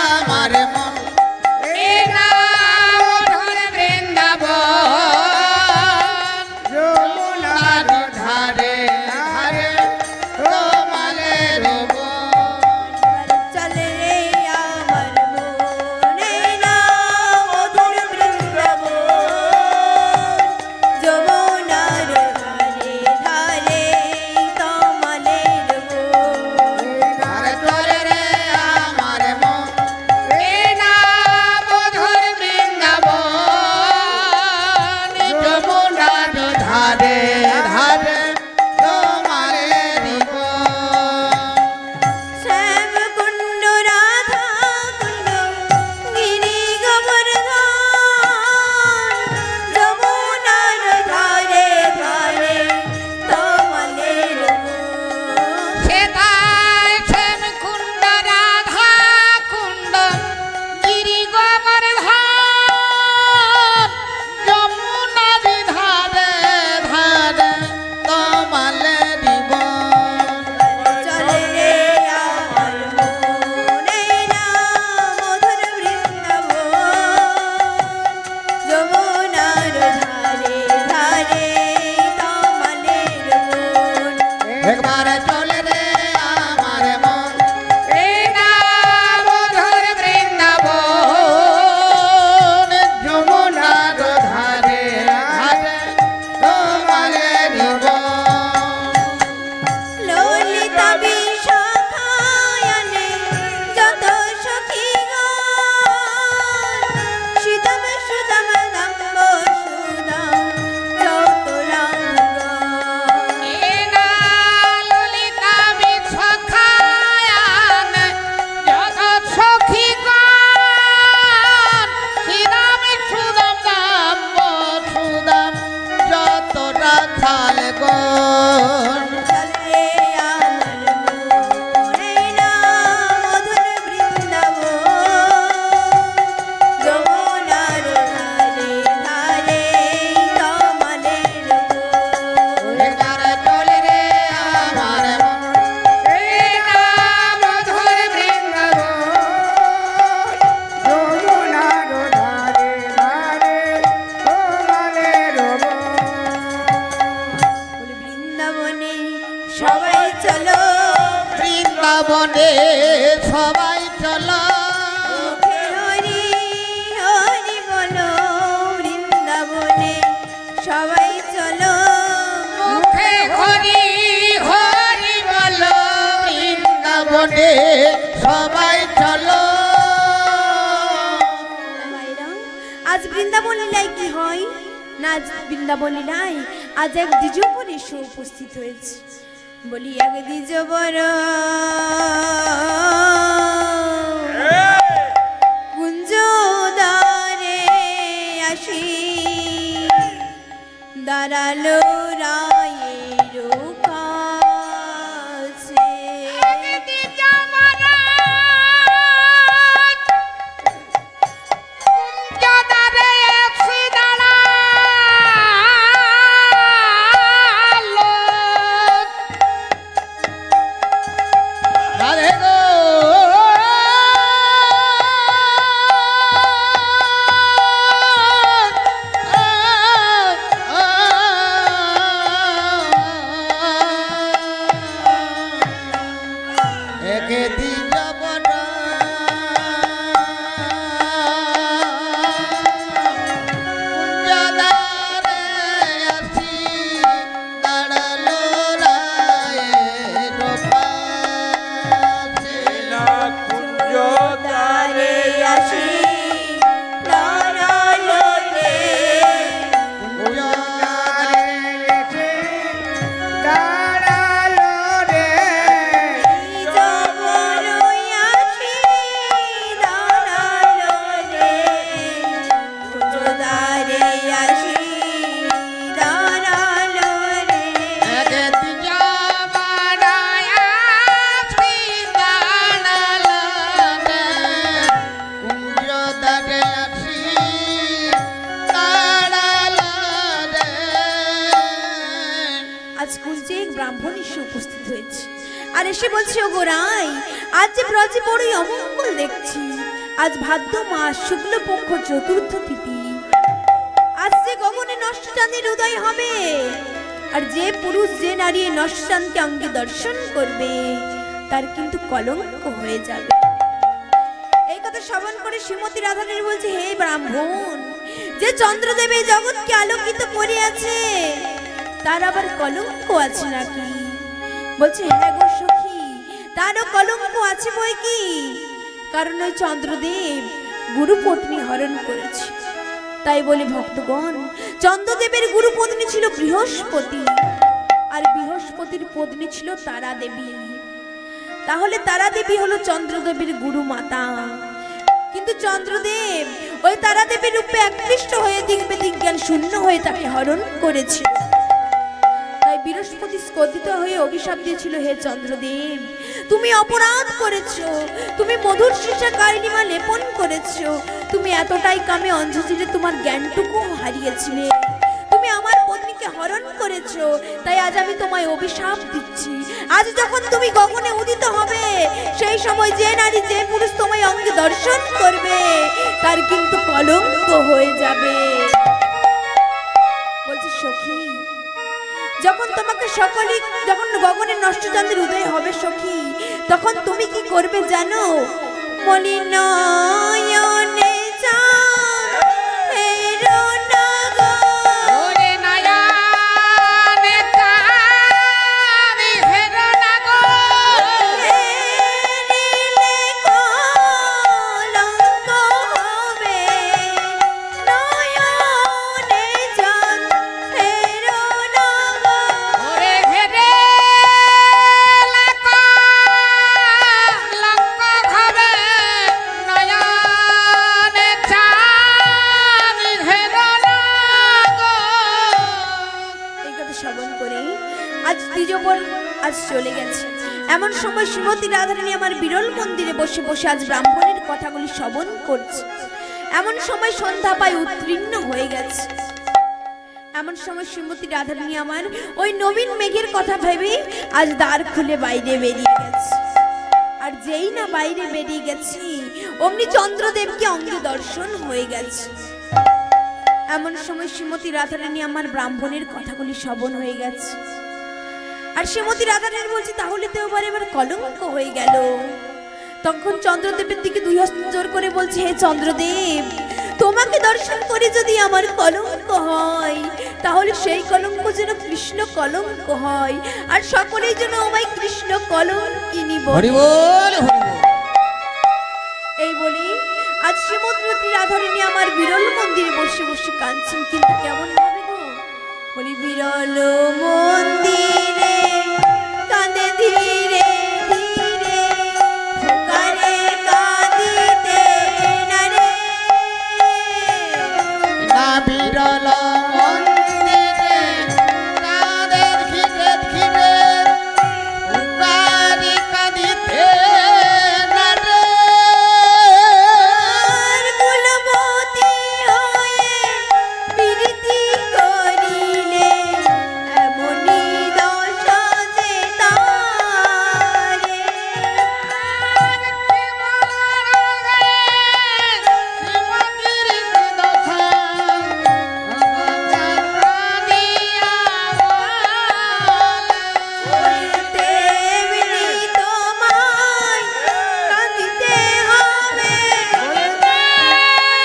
আমার মন এই নাম ধরে বৃন্দাবন যমুনার ধারে ধারে কমলের বন। চল রে আমার মন এই না মধুর বৃন্দাবন যমুনার ধারে ধারে কমলের বন। আরে চলে রে আমার মন এই নাম ধরে বৃন্দাবন যমুনার ধারে ধারে তোমার শ্যাম কুণ্ড রাধা কুণ্ড গিরি গোবর্ধন যমুনার ধারে ধারে কমলের বন। সেতায় শ্যাম কুণ্ড রাধা কুণ্ড গিরি গোবর্ধন যমুনার ধারে ধারে বৃন্দাবনে সবাই চলো মুখে হরি হরি বলো বৃন্দাবনে সবাই চলো মুখে হরি হরি বলো বৃন্দাবনে সবাই চলো। ভাইরা, আজ বৃন্দাবন লীলায় কি হয় না, আজ বৃন্দাবন লীলায় আজ এক দ্বিজবর এসে উপস্থিত হয়েছে। বলি এক দ্বিজবর কুঞ্জদারে আসি দাঁড়ালো রায়ের কাছে। রাধে গো একে দিল বড় কুঞ্জদারে আসি দাঁড়ালো রায়ের পাশে। কুঞ্জদারে আসি দাঁড়ালো রে দাঁড়ালো রে দ্বিজবর আসি দাঁড়ালো রে কুঞ্জদারে আসি দাঁড়ালো রে। একে দিল বড় আসি দাঁড়ালো রে কুঞ্জদারে আসি দাঁড়ালো রে। আজ কুঞ্জে এক ব্রাহ্মণ এসে উপস্থিত হয়েছে আর এসে বলছে, ও গোরাই, আজ যে ব্রজে বড়ই অমঙ্গল দেখছি। আজ ভাদ্র মাস শুক্লপক্ষ চতুর্থ তিথি, আজ যে গগনে নষ্ট চাঁদের উদয় হবে, আর যে পুরুষ যে নারী এই নষ্ট চাঁদকে অঙ্গে দর্শন করবে তার কিন্তু কলঙ্ক হয়ে যাবে। এই কথা শ্রবণ করে শ্রীমতী রাধারানী বলছে, হে ব্রাহ্মণ, যে চন্দ্রদেব এই জগৎকে আলোকিত করে আছে তার আবার কলঙ্ক আছে নাকি? বলছে, হ্যাঁ গো সখী, তারও কলঙ্ক আছে বই কি, কারণ ওই চন্দ্রদেব গুরুপত্নী হরণ করেছে। তাই বলে ভক্তগণ, চন্দ্রদেবের গুরুপত্নী ছিল বৃহস্পতি, আর বৃহস্পতির পত্নী ছিল তারা দেবী। তাহলে তারা দেবী হলো চন্দ্রদেবের গুরু মাতা, কিন্তু চন্দ্রদেব ওই তারা দেবীর রূপে আকৃষ্ট হয়ে দিব্য জ্ঞান শূন্য হয়ে তাকে হরণ করেছিল। তাই বৃহস্পতি স্কন্দিত হয়ে অভিশাপ দিয়েছিল, হে চন্দ্রদেব, তুমি অপরাধ করেছো, তুমি মধুর সীসা কারিণীমা লেপন করেছো, তুমি এতটাই কামে অন্ধ ছিলে তোমার জ্ঞানটুকু হারিয়েছিলে, তুমি আমার পত্নীকে হরণ করেছো। তাই আজ আমি তোমায় অভিশাপ দিচ্ছি, আজ যখন তুমি গগনে উদিত হবে সেই সময় যে নারী যে পুরুষ তোমায় অঙ্গে দর্শন করবে তার কিন্তু কলঙ্ক হয়ে যাবে। বলছি, সখী, যখন তোমাকে সকলে যখন গগনে নষ্ট চাঁদের উদয় হবে সখী, তখন তুমি কি করবে জানো? মলিনয়নে চাঁদ হেরো না গো, ওরে নয়নে চাঁদ হেরো না গো, হেরিলে কলঙ্ক হবে। নয়নে চাঁদ হেরো না গো, ওরে হেরে লঙ্ক হবে, নয়নে চাঁদ হেরো না গো। এই কথা শ্রবণ করে আজ দ্বিজবর আজ চলে গেছে। এমন সময় শ্রীমতী রাধারানী আমার বিরল মন্দিরে বসে বসে আজ ব্রাহ্মণের কথাগুলি শ্রবণ করছে। এমন সময় সন্ধ্যা পায় উত্তীর্ণ হয়ে গেছে। এমন সময় শ্রীমতী রাধারানী আমার ওই নবীন মেঘের কথা ভেবে আজ দ্বার খুলে বাইরে বেরিয়ে গেছে। আর যেই না বাইরে বেরিয়ে গেছি অমনি চন্দ্রদেবকে অঙ্গে দর্শন হয়ে গেছে। এমন সময় শ্রীমতী রাধারানী আমার ব্রাহ্মণের কথাগুলি শ্রবণ হয়ে গেছে। আর শ্রীমতী রাধারানী বলছে তাহলে তো এবার কলঙ্ক হয়ে গেল। তখন চন্দ্রদেবের দিকে দুই হস্ত জোর করে বলছে, হে চন্দ্রদেব, তোমাকে দর্শন করে যদি আমার কলঙ্ক হয় তাহলে সেই কলঙ্ক যেন কৃষ্ণ কলঙ্ক হয়, আর সকলেই যেন আমায় কৃষ্ণ কলঙ্কিনী বলে। হরি বল, হরি বল। এই বলি আজ শ্রীমতী রাধারানী আমার বিরল মন্দিরে বসে বসে কাঁদছেন, কিন্তু কেমন ভাবে গো? বলি বিরল মন্দিরে কাঁদে ধীরে ধীরে, ফুকারে কাঁদিতে না রে। না বিরল মন্দিরে কাঁদে ধীরে ধীরে, ফুকারি কাঁদিতে না রে। আর কুলবতী হয়ে প্রীতি করিলে এমনি দশা যে তারে।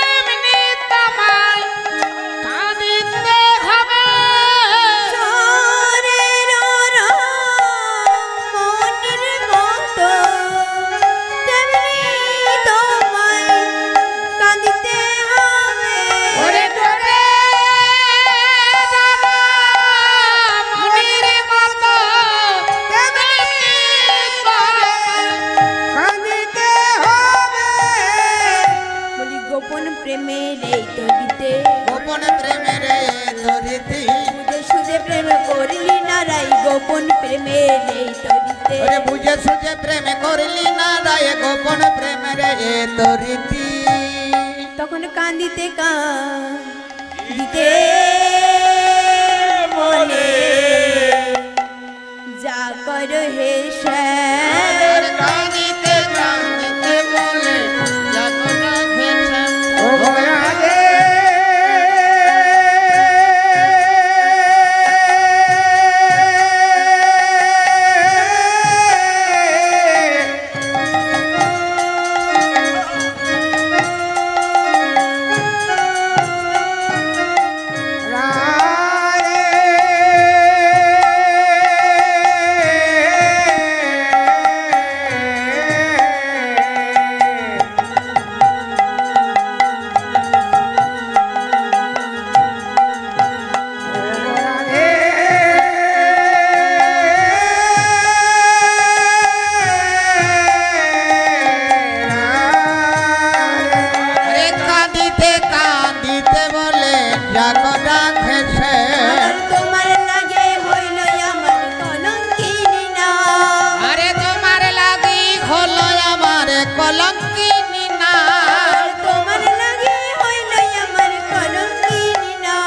তেমনি তোমায় কাঁদিতে হবে, চোরের মনের মতো তেমনি তোমায় কাঁদিতে হবে। কাঁদিতে হবে। বলি গোপন প্রেমের এই তরিতে গোপন প্রেমের ধরিতি, বুঝে সুঝে প্রেম করলি না রাই, গোপন প্রেমের এই তরিতে। ওরে বুঝে সুঝে প্রেমে করলি না রায়, গোপন প্রেমের ধরিতি। তখন কান্দিতে কাঁদিতে বলে যা কর হে শ্যাম। কাঁদিতে কাঁদিতে বলে যত রাখেছে। ও রাধে আরে কাঁদিতে কাঁদিতে বলে যত রাখেছে। আর তোমার লাগে হইল আমার কলঙ্কিনী না, আরে তোমার লাগি হলো আমার কলঙ্কিনী না। আর তোমার লাগে হইল আমার কলঙ্কিনী না।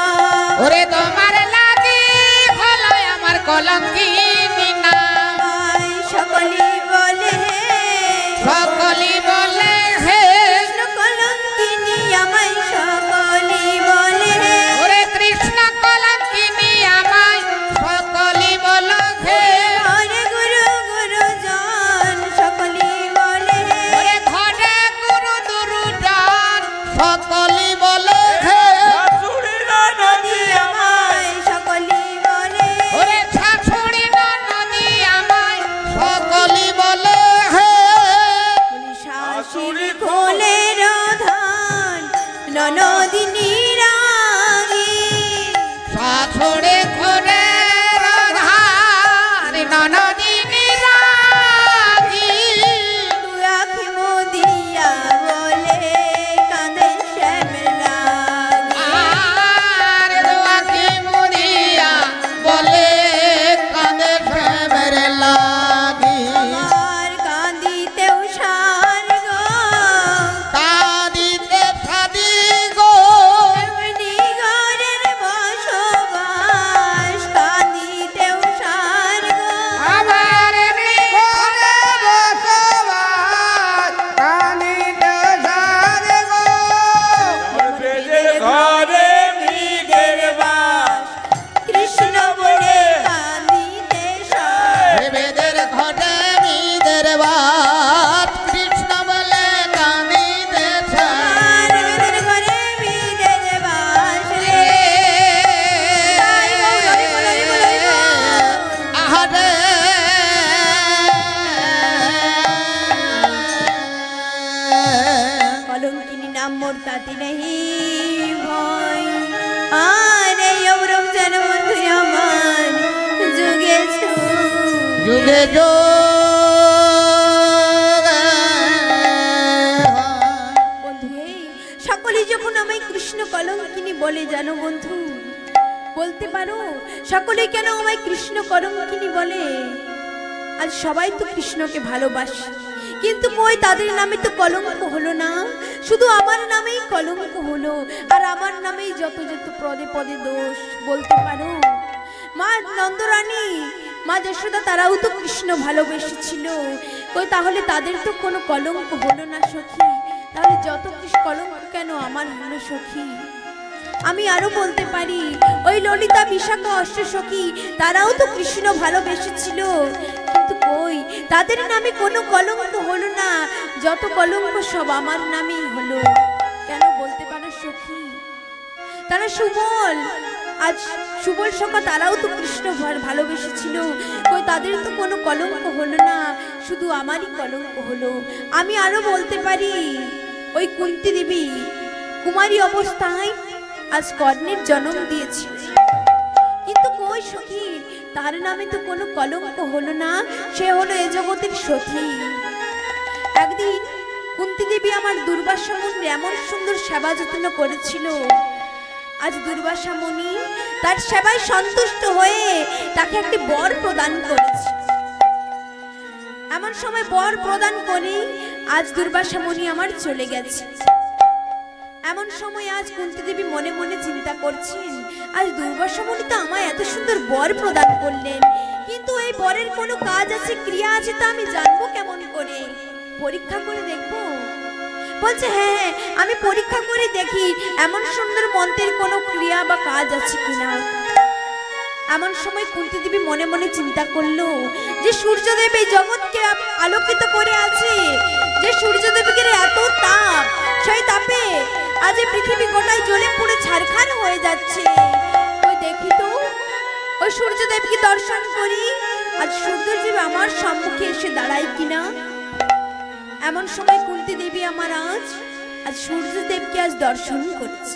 ওরে তোমার লাগি হলো আমার কলঙ্কিনী না। আমায় সকলেই বলে সকলি বলে হে, কৃষ্ণ কলঙ্কিনী, আমায় সকলেই বলে ওরে কৃষ্ণ কলঙ্কিনী আমায় সকলি বলো হে। হরে গুরু গুরুজন সকলেই বলে ওরে ঘরে গুরু দুরুজন সকলি বলো হে। নদী আমায় সকলেই বলে ওরে শাশুড়ি ননদ যুগে যোগে বন্ধু এই সকলে যখন আমায় কৃষ্ণ কলঙ্কিনী বলে, জানো বন্ধু, বলতে পারো সকলে কেন আমায় কৃষ্ণ কলঙ্কিনী বলে? আজ সবাই তো কৃষ্ণকে ভালোবাসে, কিন্তু কই তাদের নামে তো কলঙ্ক হলো না, শুধু আমার নামেই কলঙ্ক হলো। আর আমার নামেই যত যত পদে পদে দোষ, বলতে পারো মা নন্দরানী, মা যশোদা তারাও তো কৃষ্ণ ভালোবেসেছিল, কই তাহলে তাদের তো কোনো কলঙ্ক হলো না সখী? তাহলে যত কলঙ্ক কেন আমার হলো সখী? আমি আরো বলতে পারি, ওই ললিতা বিশাখা অষ্টসখী তারাও তো কৃষ্ণ ভালোবেসেছিল, কিন্তু কই তাদের নামে কোনো কলঙ্ক হলো না, যত কলঙ্ক সব আমার নামেই হলো। কেন বলতে পারো সখী? তারা সুবল, আজ সুবল সখা তারাও তো কৃষ্ণ ভালোবেসেছিল, কই তাদের তো কোনো কলঙ্ক হলো না, শুধু আমারই কলঙ্ক হলো। আমি আরো বলতে পারি, ওই কুন্তী দেবী কুমারী অবস্থায় আজ কর্ণের জন্ম দিয়েছে, কিন্তু কই সখী তার নামে তো কোনো কলঙ্ক হলো না, সে হলো এ জগতের সতী। একদিন কুন্তী দেবী আমার দুর্বাসা মুনির এমন সুন্দর সেবা যত্ন করেছিল, আজ দুর্বাসা মুনি তার সেবায় সন্তুষ্ট হয়ে তাকে একটি বর প্রদান করেছে। এমন সময় বর প্রদান করে আজ দুর্বাসা মুনি আমার চলে গেছে। এমন সময় আজ কুন্তী দেবী মনে মনে চিন্তা করছেন, আজ দুর্বাসা মুনি তো আমায় এত সুন্দর বর প্রদান করলেন, কিন্তু এই বরের কোনো কাজ আছে, ক্রিয়া আছে, তা আমি জানবো কেমন করে? পরীক্ষা করে দেখবো। বলছে হ্যাঁ, আমি পরীক্ষা করে দেখি এমন সুন্দর মন্ত্রের কোনো ক্রিয়া বা কাজ আছে কিনা। এমন সময় কুন্তী দেবী মনে মনে চিন্তা করলো যে সূর্যদেব এই জগৎকে আলোকিত করে আছে, যে সূর্যদেবকে এত তাপ, সেই তাপে আজ এই পৃথিবী গোটায় জ্বলে পুড়ে ছারখার হয়ে যাচ্ছে। ওই দেখি তো, ওই সূর্যদেবকে দর্শন করি, আজ সূর্যদেব আমার সম্মুখে এসে দাঁড়ায় কিনা। এমন সময় কুন্তী দেবী আমার আজ সূর্যদেবকে আজ দর্শন করছে,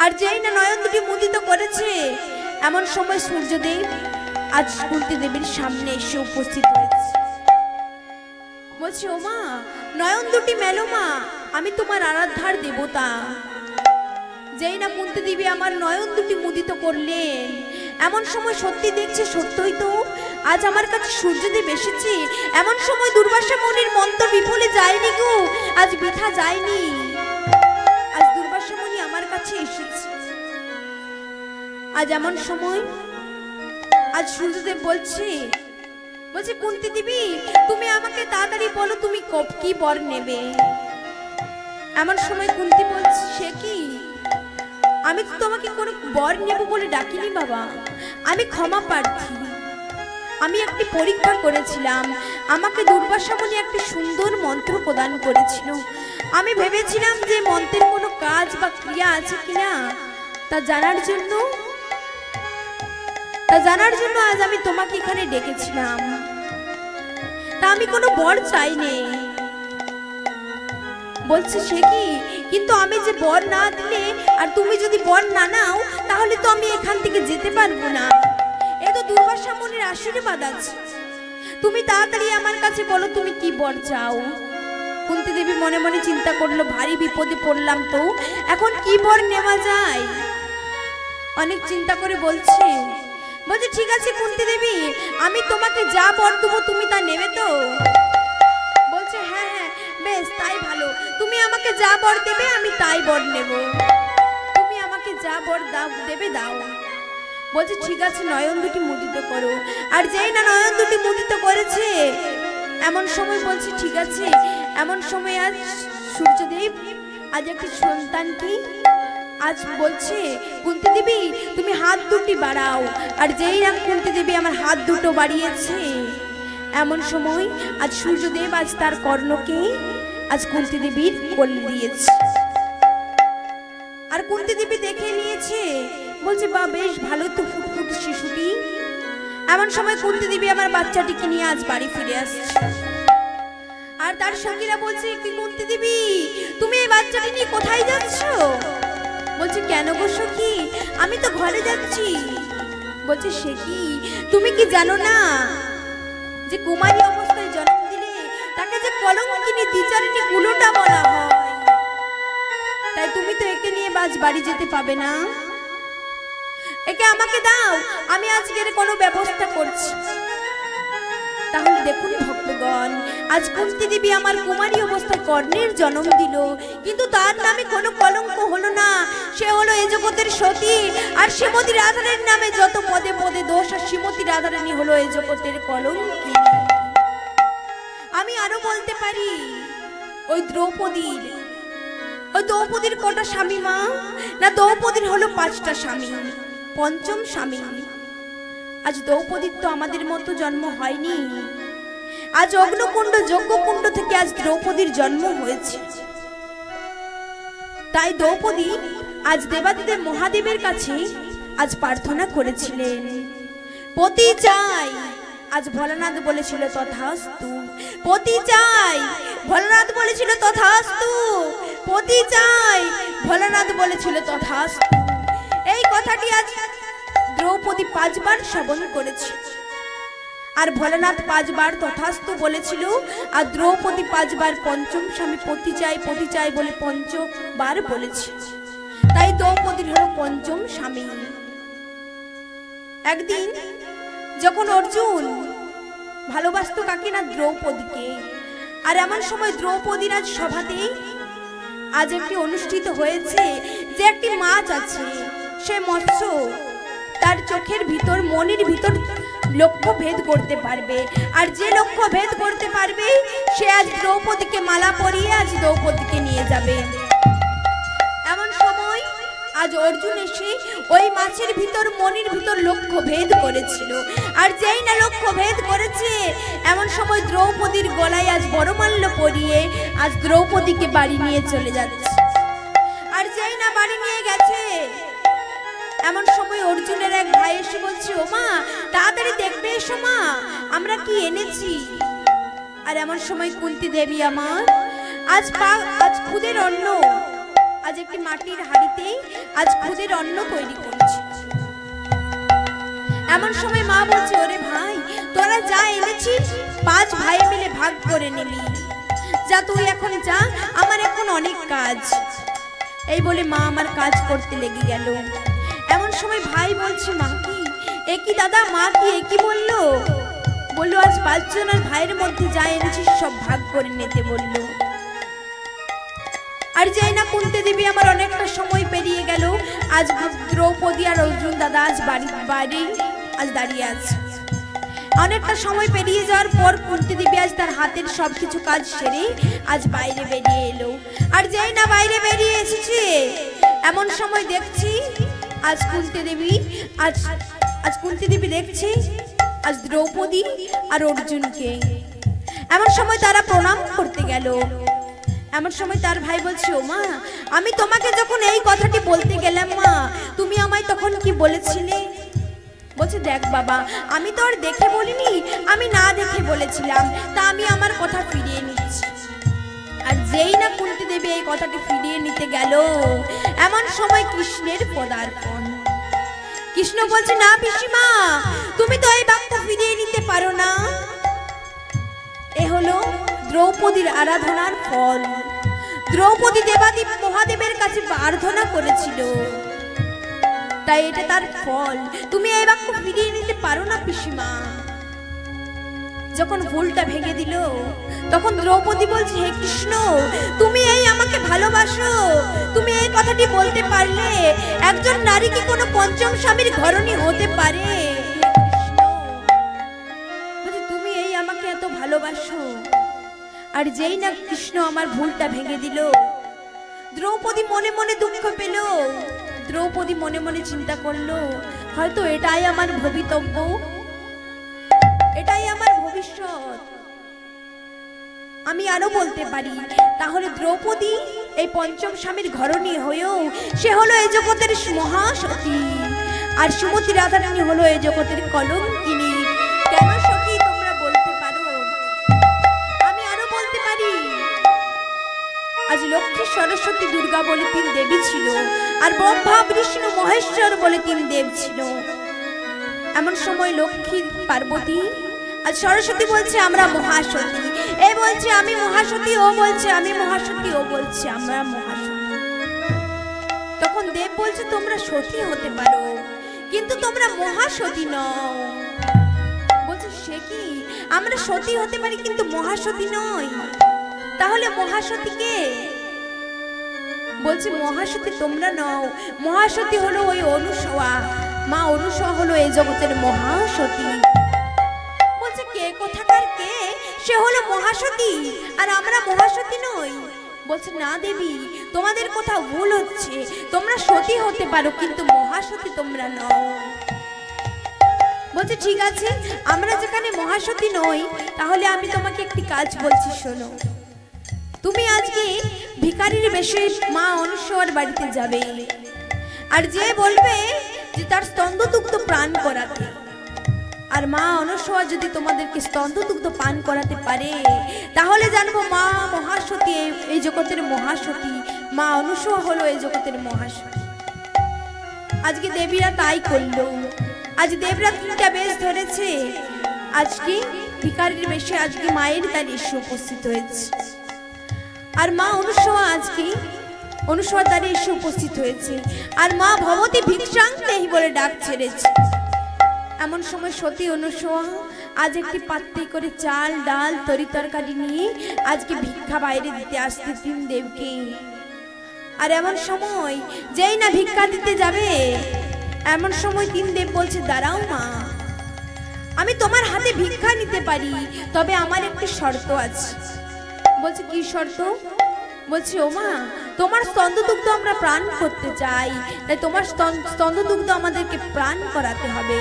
আর যেই না নয়ন দুটি মুদিত করেছে, এমন সময় সূর্যদেব আজ কুন্তী দেবীর সামনে এসে উপস্থিত হয়েছে। বলছে ও মা, নয়ন দুটি মেলো মা, আমি তোমার আরাধ্যার দেবতা। যেই না কুন্তী দেবী আমার নয়ন দুটি মুদিত করলেন, এমন সময় সত্যি দেখছে সত্যই তো আজ আমার কাছে সূর্যদেব এসেছে। এমন সময় দুর্বাসা মুনির মন্ত্র বিফলে যায়নি গো, আজ বৃথা যায়নি, আজ দুর্বাসা মুনি আমার কাছে এসেছে। আজ এমন সময় আজ সূর্যদেব বলছে কুন্তী দেবী, তুমি আমাকে তাড়াতাড়ি বলো তুমি কি বর নেবে। এমন সময় কুন্তী বলছে, সে কি, আমি তো তোমাকে কোনো বর নেব বলে ডাকিনি বাবা, আমি ক্ষমা প্রার্থী। আমি একটি পরীক্ষা করেছিলাম, আমাকে দুর্বাসা মুনি একটি সুন্দর মন্ত্র প্রদান করেছিল, আমি ভেবেছিলাম যে মন্ত্রের কোনো কাজ বা ক্রিয়া আছে কিনা তা জানার জন্য আজ আমি তোমাকে এখানে ডেকেছিলাম, তা আমি কোনো বর চাইনি। বলছে সে কি, কিন্তু আমি যে বর না দিলে আর তুমি যদি বর না নাও, তাহলে তো আমি এখান থেকে যেতে পারবো না, এ তো দুর্বাসা মুনির আশীর্বাদ আছে, তুমি তাড়াতাড়ি আমার কাছে বলো তুমি কি বর চাও। কুন্তী দেবী মনে মনে চিন্তা করলো, ভারী বিপদে পড়লাম তো, এখন কি বর নেওয়া যায়। অনেক চিন্তা করে বলছে ঠিক আছে কুন্তী দেবী, আমি তোমাকে যা বর দেবো তুমি তা নেবে তো? বলছে হ্যাঁ হ্যাঁ বেশ, তাই ভালো, তুমি আমাকে যা বর দেবে আমি তাই বর নেব, তুমি আমাকে যা বর দেবে দাও। বলছে ঠিক আছে, নয়ন দুটি মুদিত করো। আর যেই না নয়ন দুটি মুদিত করেছে, এমন সময় বলছে ঠিক আছে। এমন সময় আজ সূর্যদেব আজ একটি সন্তানকে আজ বলছে, কুন্তী দেবী তুমি হাত দুটি বাড়াও। আর যেই না কুন্তী দেবী আমার হাত দুটো বাড়িয়েছে, এমন সময় আজ সূর্যদেব আজ তার কর্ণকে আজ কুন্তী দেবীর কোলে দিয়েছে। আর কুন্তী দেবী দেখে নিয়েছে, বলছে বা বেশ ভালো তো ফুটফুট শিশুটি। এমন সময় কুন্তী দেবী আমার বাচ্চাটিকে নিয়ে আজ বাড়ি ফিরে আসছে। আর তার সঙ্গীরা বলছে, কি কুন্তী দেবী তুমি এই বাচ্চাটি নিয়ে কোথায় যাচ্ছ? বলছে কেন গো সখী, আমি তো ঘরে যাচ্ছি। বলছে সে কি, তুমি কি জানো না যে কুমারী অবস্থায় জন্ম দিলে তাকে যে কলঙ্কিনী দ্বিচারিণী কুলোটা বলা হয়। তাই তুমি তো একে নিয়ে আজ বাড়ি যেতে পাবে না। একে আমাকে দাও, আমি আজকের কোনো ব্যবস্থা করছি। তাহলে দেখুন ভক্তগণ, আজ কুন্তী দেবী আমার কুমারী অবস্থায় কর্ণের জন্ম দিল, কিন্তু তার নামে কোনো কলঙ্ক হলো না। সে হলো এ জগতের সতী, আর শ্রীমতী রাধারানীর নামে যত পদে পদে দোষ, আর শ্রীমতী রাধারানী হলো এ জগতের কলঙ্ক। আমি আরো বলতে পারি, ওই দ্রৌপদীর কটা স্বামী মা? না, দ্রৌপদীর হলো 5টা স্বামী, 5ম স্বামী। আজ দ্রৌপদীর তো আমাদের মতো জন্ম হয়নি। আজ অগ্নিকুণ্ড যজ্ঞকুণ্ড থেকে আজ দ্রৌপদীর জন্ম হয়েছে। তাই দ্রৌপদী আজ দেবাদিদেব মহাদেবের কাছে আজ প্রার্থনা করেছিলেন, পতি চাই। আজ ভোলানাথ বলেছিল তথাস্তু, পতি চাই। ভোলানাথ বলেছিল তথাস্তু, পতি চাই। ভোলানাথ বলেছিল তথাস্তু। এই কথাটি আজ দ্রৌপদী 5 বার শ্রবণ করেছে, আর ভোলানাথ 5 বার তথাস্তু বলেছিল, আর দ্রৌপদী 5 বার 5ম স্বামী পতি চাই বলে 5 বার বলেছে। তাই দ্রৌপদীর হলো 5ম স্বামী। একদিন যখন অর্জুন ভালোবাসতো কাকে? না, দ্রৌপদীকে। আর এমন সময় দ্রৌপদীর আজ সভাতে আজ একটি অনুষ্ঠিত হয়েছে যে একটি মাছ আছে, সে মৎস্য তার চোখের ভিতর মনের ভিতর লক্ষ্য ভেদ করতে পারবে, আর যে লক্ষ্য ভেদ করতে পারবে সে আজ দ্রৌপদীকে মালা পরিয়ে আজ দ্রৌপদীকে নিয়ে যাবে। এমন সময় আজ অর্জুন এসে ওই মাছের ভিতর মনের ভিতর লক্ষ্য ভেদ করেছিল, আর যেই না লক্ষ্য ভেদ করেছে এমন সময় দ্রৌপদীর গলায় আজ বড়মাল্য পরিয়ে আজ দ্রৌপদীকে বাড়ি নিয়ে চলে যাচ্ছে। আর যেই না বাড়ি নিয়ে গেছে এমন সময় অর্জুনের এক ভাই এসে বলছে, ও মা, তাড়াতাড়ি দেখবে এসো মা, আমরা কি এনেছি। আর এমন সময় কুন্তী দেবী আমার আজ খুদের অন্ন, আজ একটি মাটির হাঁড়িতে আজ খুদের অন্ন তৈরি করছে। এমন সময় মা বলছে, ওরে ভাই, তোরা যা এনেছিস 5 ভাই মিলে ভাগ করে নিবি, যা তুই এখন যা, আমার এখন অনেক কাজ। এই বলে মা আমার কাজ করতে লেগে গেল। এমন সময় ভাই বলছে, মা কি একই দাদা, মা কি একই বললো? বললো আজ 5 জনের ভাইয়ের মধ্যে যা এনেছিস সব ভাগ করে নিতে বললো। আর যাই না কুন্তী দেবী আমার অনেকটা সময় পেরিয়ে গেল। আজ দ্রৌপদী আর অর্জুন দাদা আজ বাইরে আজ দাঁড়িয়ে আছে। অনেকটা সময় পেরিয়ে যাওয়ার পর কুন্তী দেবী আজ তার হাতের সবকিছু কাজ সেরে আজ বাইরে বেরিয়ে এলো। আর যাই না বাইরে বেরিয়ে এসেছে এমন সময় দেখছি আজ কুন্তী দেবী দেখছি আজ দ্রৌপদী আর অর্জুনকে। এমন সময় তারা প্রণাম করতে গেল। এমন সময় তার ভাই বলছে, ও মা, আমি তোমাকে যখন এই কথাটি বলতে গেলাম মা, তুমি আমায় তখন কি বলেছিলে? বলছে, দেখ বাবা, আমি তো আর দেখে বলিনি, আমি না দেখে বলেছিলাম, তা আমি আমার কথা ফিরিয়ে নিচ্ছি। আর যেই না কুন্তী দেবী এই কথাটি ফিরিয়ে নিতে গেল এমন সময় কৃষ্ণের পদার্পণ। কৃষ্ণ বলছে, না পিসিমা, তুমি তো এই বাক্য ফিরিয়ে নিতে পারো না। এ হলো দ্রৌপদীর আরাধনার ফল। দ্রৌপদী দেবাদেব মহাদেবের কাছে প্রার্থনা করেছিল, তাই এটা তার ফল। তুমি এই বাক্য ফিরিয়ে নিতে পারো না পিসিমা। যখন ভুলটা ভেঙে দিল তখন দ্রৌপদী বলছে, হে কৃষ্ণ, তুমি এই আমাকে ভালোবাসো, তুমি এই কথাটি বলতে পারলে একজন নারী কি কোনো 5ম স্বামীর ঘরণী হতে পারে? তুমি এই আমাকে এত ভালোবাসো। আর যেই না কৃষ্ণ আমার ভুলটা ভেঙে দিল, দ্রৌপদী মনে মনে দুঃখ পেল। দ্রৌপদী মনে মনে চিন্তা করলো, হয়তো এটাই আমার ভবিতব্য, এটাই আমার ভবিষ্যৎ। আমি আরো বলতে পারি, তাহলে দ্রৌপদী এই 5ম স্বামীর ঘরণী হয়েও সে হলো এই জগতের মহাসতী, আর শ্রীমতী রাধারানী হলো এই জগতের কলঙ্কিনী। কেন সখী তোমরা বলতে পারো? আমি আরো বলতে পারি, আজ লক্ষ্মী, সরস্বতী, দুর্গা বলে 3 দেবী ছিল, আর ব্রহ্মা, বিষ্ণু, মহেশ্বর বলে 3 দেব ছিল। এমন সময় লক্ষ্মী, পার্বতী আজ সরস্বতী বলছে আমরা মহাসতী, এ বলছে আমি মহাসতী, ও বলছে আমি মহাসতী, ও বলছে আমরা মহাসতী। তখন দেব বলছে তোমরা সতী হতে পারো কিন্তু তোমরা মহাসতী নও। বলছে সে কি, আমরা সতী হতে পারি কিন্তু মহাসতী নই, তাহলে মহাসতী কে? বলছে মহাসতী তোমরা নও, মহাসতী হলো ওই অনুসয়া, মা অনুসয়া হলো এই জগতের মহাসতী। বলছে কে কোথাকার কে? সে হলো মহাসতী আর আমরা মহাসতী নই। বলছে না দেবী, তোমাদের কোথাও ভুল হচ্ছে, তোমরা সতী হতে পারো কিন্তু মহাসতী তোমরা নও। বলছে ঠিক আছে, আমরা যেখানে মহাসতী নই তাহলে আমি তোমাকে একটি কাজ বলছি শোনো। তুমি আজকে ভিখারির বেশে মা অনুসয়ার বাড়িতে যাবে, আর যে বলবে যে তার স্তন্যদুগ্ধ প্রাণ করাতে, আর মা অনুসয়া যদি তোমাদেরকে স্তন্যদুগ্ধ পান করাতে পারে তাহলে জানবো মা মহাসতী, এই জগতের মহাসতী, মা অনুসয়া হলো এই জগতের মহাসতী। আজকে দেবীরা তাই করলো। আজ দেবরা তিনটা বেশ ধরেছে, আজকে ভিখারির বেশে আজকে মায়ের তার এসে উপস্থিত হয়েছে, আর মা অনুসয়া আজকে অনুসয়ার দ্বারে এসে উপস্থিত হয়েছে, আর মা ভবতী ভিক্ষাঙ্গেহি বলে ডাক ছেড়েছে। এমন সময় সতী অনুসয়া আজ একটি পাত্রে করে চাল ডাল তরি তরকারি নিয়ে আজকে ভিক্ষা বাইরে দিতে আসতে তিন দেবকে। আর এমন সময় যেই না ভিক্ষা দিতে যাবে, এমন সময় তিন দেব বলছে দাঁড়াও মা, আমি তোমার হাতে ভিক্ষা নিতে পারি, তবে আমার একটি শর্ত আছে। বলছে কি শর্ত? বলছে ও মা, তোমার স্তন্যদুগ্ধ আমরা প্রাণ করতে চাই, তাই তোমার স্তন্যদুগ্ধ আমাদেরকে প্রাণ করাতে হবে,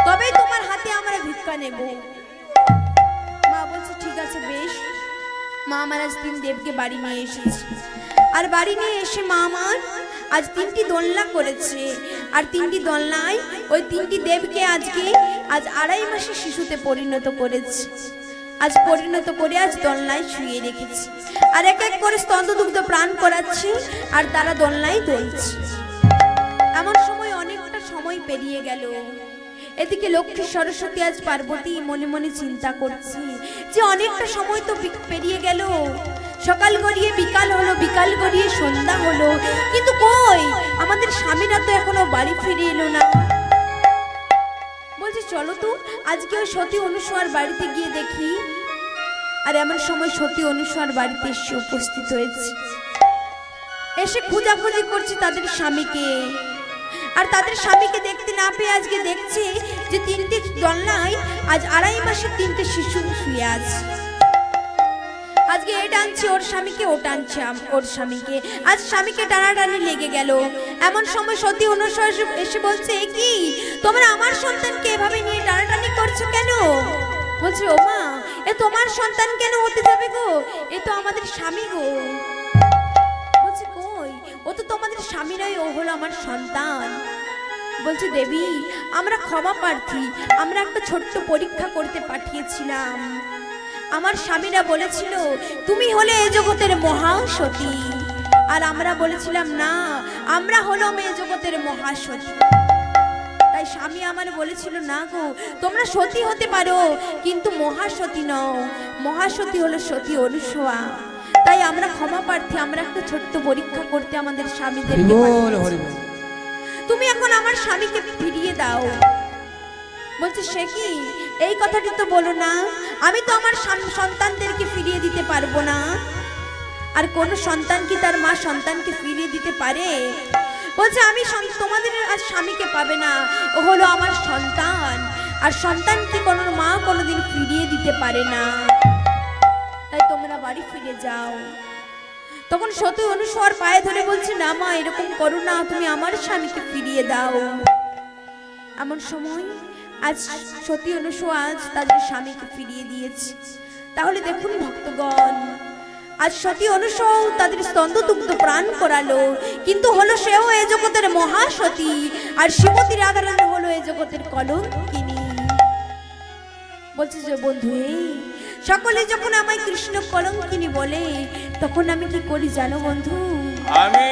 তবেই তোমার হাতে আমরা ভিক্ষা নেব। মা বলছে ঠিক আছে বেশ। মা আমার আজ তিন দেবকে বাড়ি নিয়ে এসেছে, আর বাড়ি নিয়ে এসে মা আমার আজ তিনটি দোলনা করেছে, আর তিনটি দোলনায় ওই তিনটি দেবকে আজকে আজ 2.5 মাসের শিশুতে পরিণত করেছে। আজ পরিণত করে আজ দোলনায় শুয়ে রেখেছি, আর এক এক করে স্তন্যদুগ্ধ প্রাণ করাচ্ছি, আর তারা দোলনায় দোলছে। এমন সময় অনেকটা সময় পেরিয়ে গেল। এদিকে লক্ষ্মী সরস্বতী আজ পার্বতী মনে মনে চিন্তা করছে যে অনেকটা সময় তো পেরিয়ে গেল, সকাল গড়িয়ে বিকাল হলো, বিকাল গড়িয়ে সন্ধ্যা হলো, কিন্তু কই আমাদের স্বামীরা তো এখনো বাড়ি ফিরে এলো না। বলছে চলো তো আজকে ওই সতী অনুসয়ার বাড়িতে গিয়ে দেখি। আর এমন সময় সতী অনুসয়ার বাড়িতে এসে উপস্থিত হয়েছে, এসে খোঁজাখুঁজি করছে তাদের স্বামীকে, আর তাদের স্বামীকে দেখতে না পেয়ে আজকে দেখছে যে তিনটে দোলনায় আজ 2.5 মাসের তিনটে শিশু শুয়ে আছে। আজকে এ টানছে ওর স্বামীকে, ও টানছে ওর স্বামীকে, আজ স্বামীকে টানাটানি লেগে গেল। এমন সময় সতী অনুসয়া এসে বলছে কি তোমরা আমার সন্তানকে এভাবে নিয়ে টানাটানি করছো কেন? বলছে ও মা, এ তোমার সন্তান কেন হতে যাবে গো, এ তো আমাদের স্বামী গো। বলছে কই, ও তো তোমাদের স্বামী নয়, ও হলো আমার সন্তান। বলছে দেবী আমরা ক্ষমা প্রার্থী, আমরা একটা ছোট্ট পরীক্ষা করতে পাঠিয়েছিলাম। আমার স্বামীরা বলেছিল তুমি হলে এই জগতের মহাসতী, আর আমরা বলেছিলাম না আমরা হলাম এই জগতের মহাসতী। তাই স্বামী আমার বলেছিল না গো তোমরা সতী হতে পারো কিন্তু মহাসতী নও, মহাসতী হলো সতী অনুসয়া। তাই আমরা ক্ষমা প্রার্থী, আমরা একটা ছোট্ট পরীক্ষা করতে আমাদের স্বামীদেরকে পাঠিয়েছি। তুমি এখন আমার স্বামীকে ফিরিয়ে দাও। বলছে সে কি, এই কথাটি তো বলো না, আমি তো আমার সন্তানদেরকে ফিরিয়ে দিতে পারবো না। আর কোন সন্তান কি তার মা সন্তানকে ফিরিয়ে দিতে পারে? বলছে আমি তোমাদের আর স্বামীকে পাবে না, ও হলো আমার সন্তান, আর সন্তানকে কোনো মা কোনোদিন ফিরিয়ে দিতে পারে না। তাই তোমরা বাড়ি ফিরে যাও। তখন সতী অনুসয়ার পায়ে ধরে বলছে না মা এরকম করো না, তুমি আমার স্বামীকে ফিরিয়ে দাও। এমন সময় আজ সতী অনুসয়া আজ তাদের স্বামীকে ফিরিয়ে দিয়েছে। তাহলে দেখুন ভক্তগণ, আজ সতী অনুসয়া তাদের স্তন্যদুগ্ধ প্রাণ করালো, কিন্তু হলো সেও এই জগতের মহাসতী, আর শ্রীমতী রাধারানী হলো এই জগতের কলঙ্কিনী। বলছে যে বন্ধু সকলে যখন আমায় কৃষ্ণ কলঙ্কিনী বলে তখন আমি কি করি জানো বন্ধু? আমি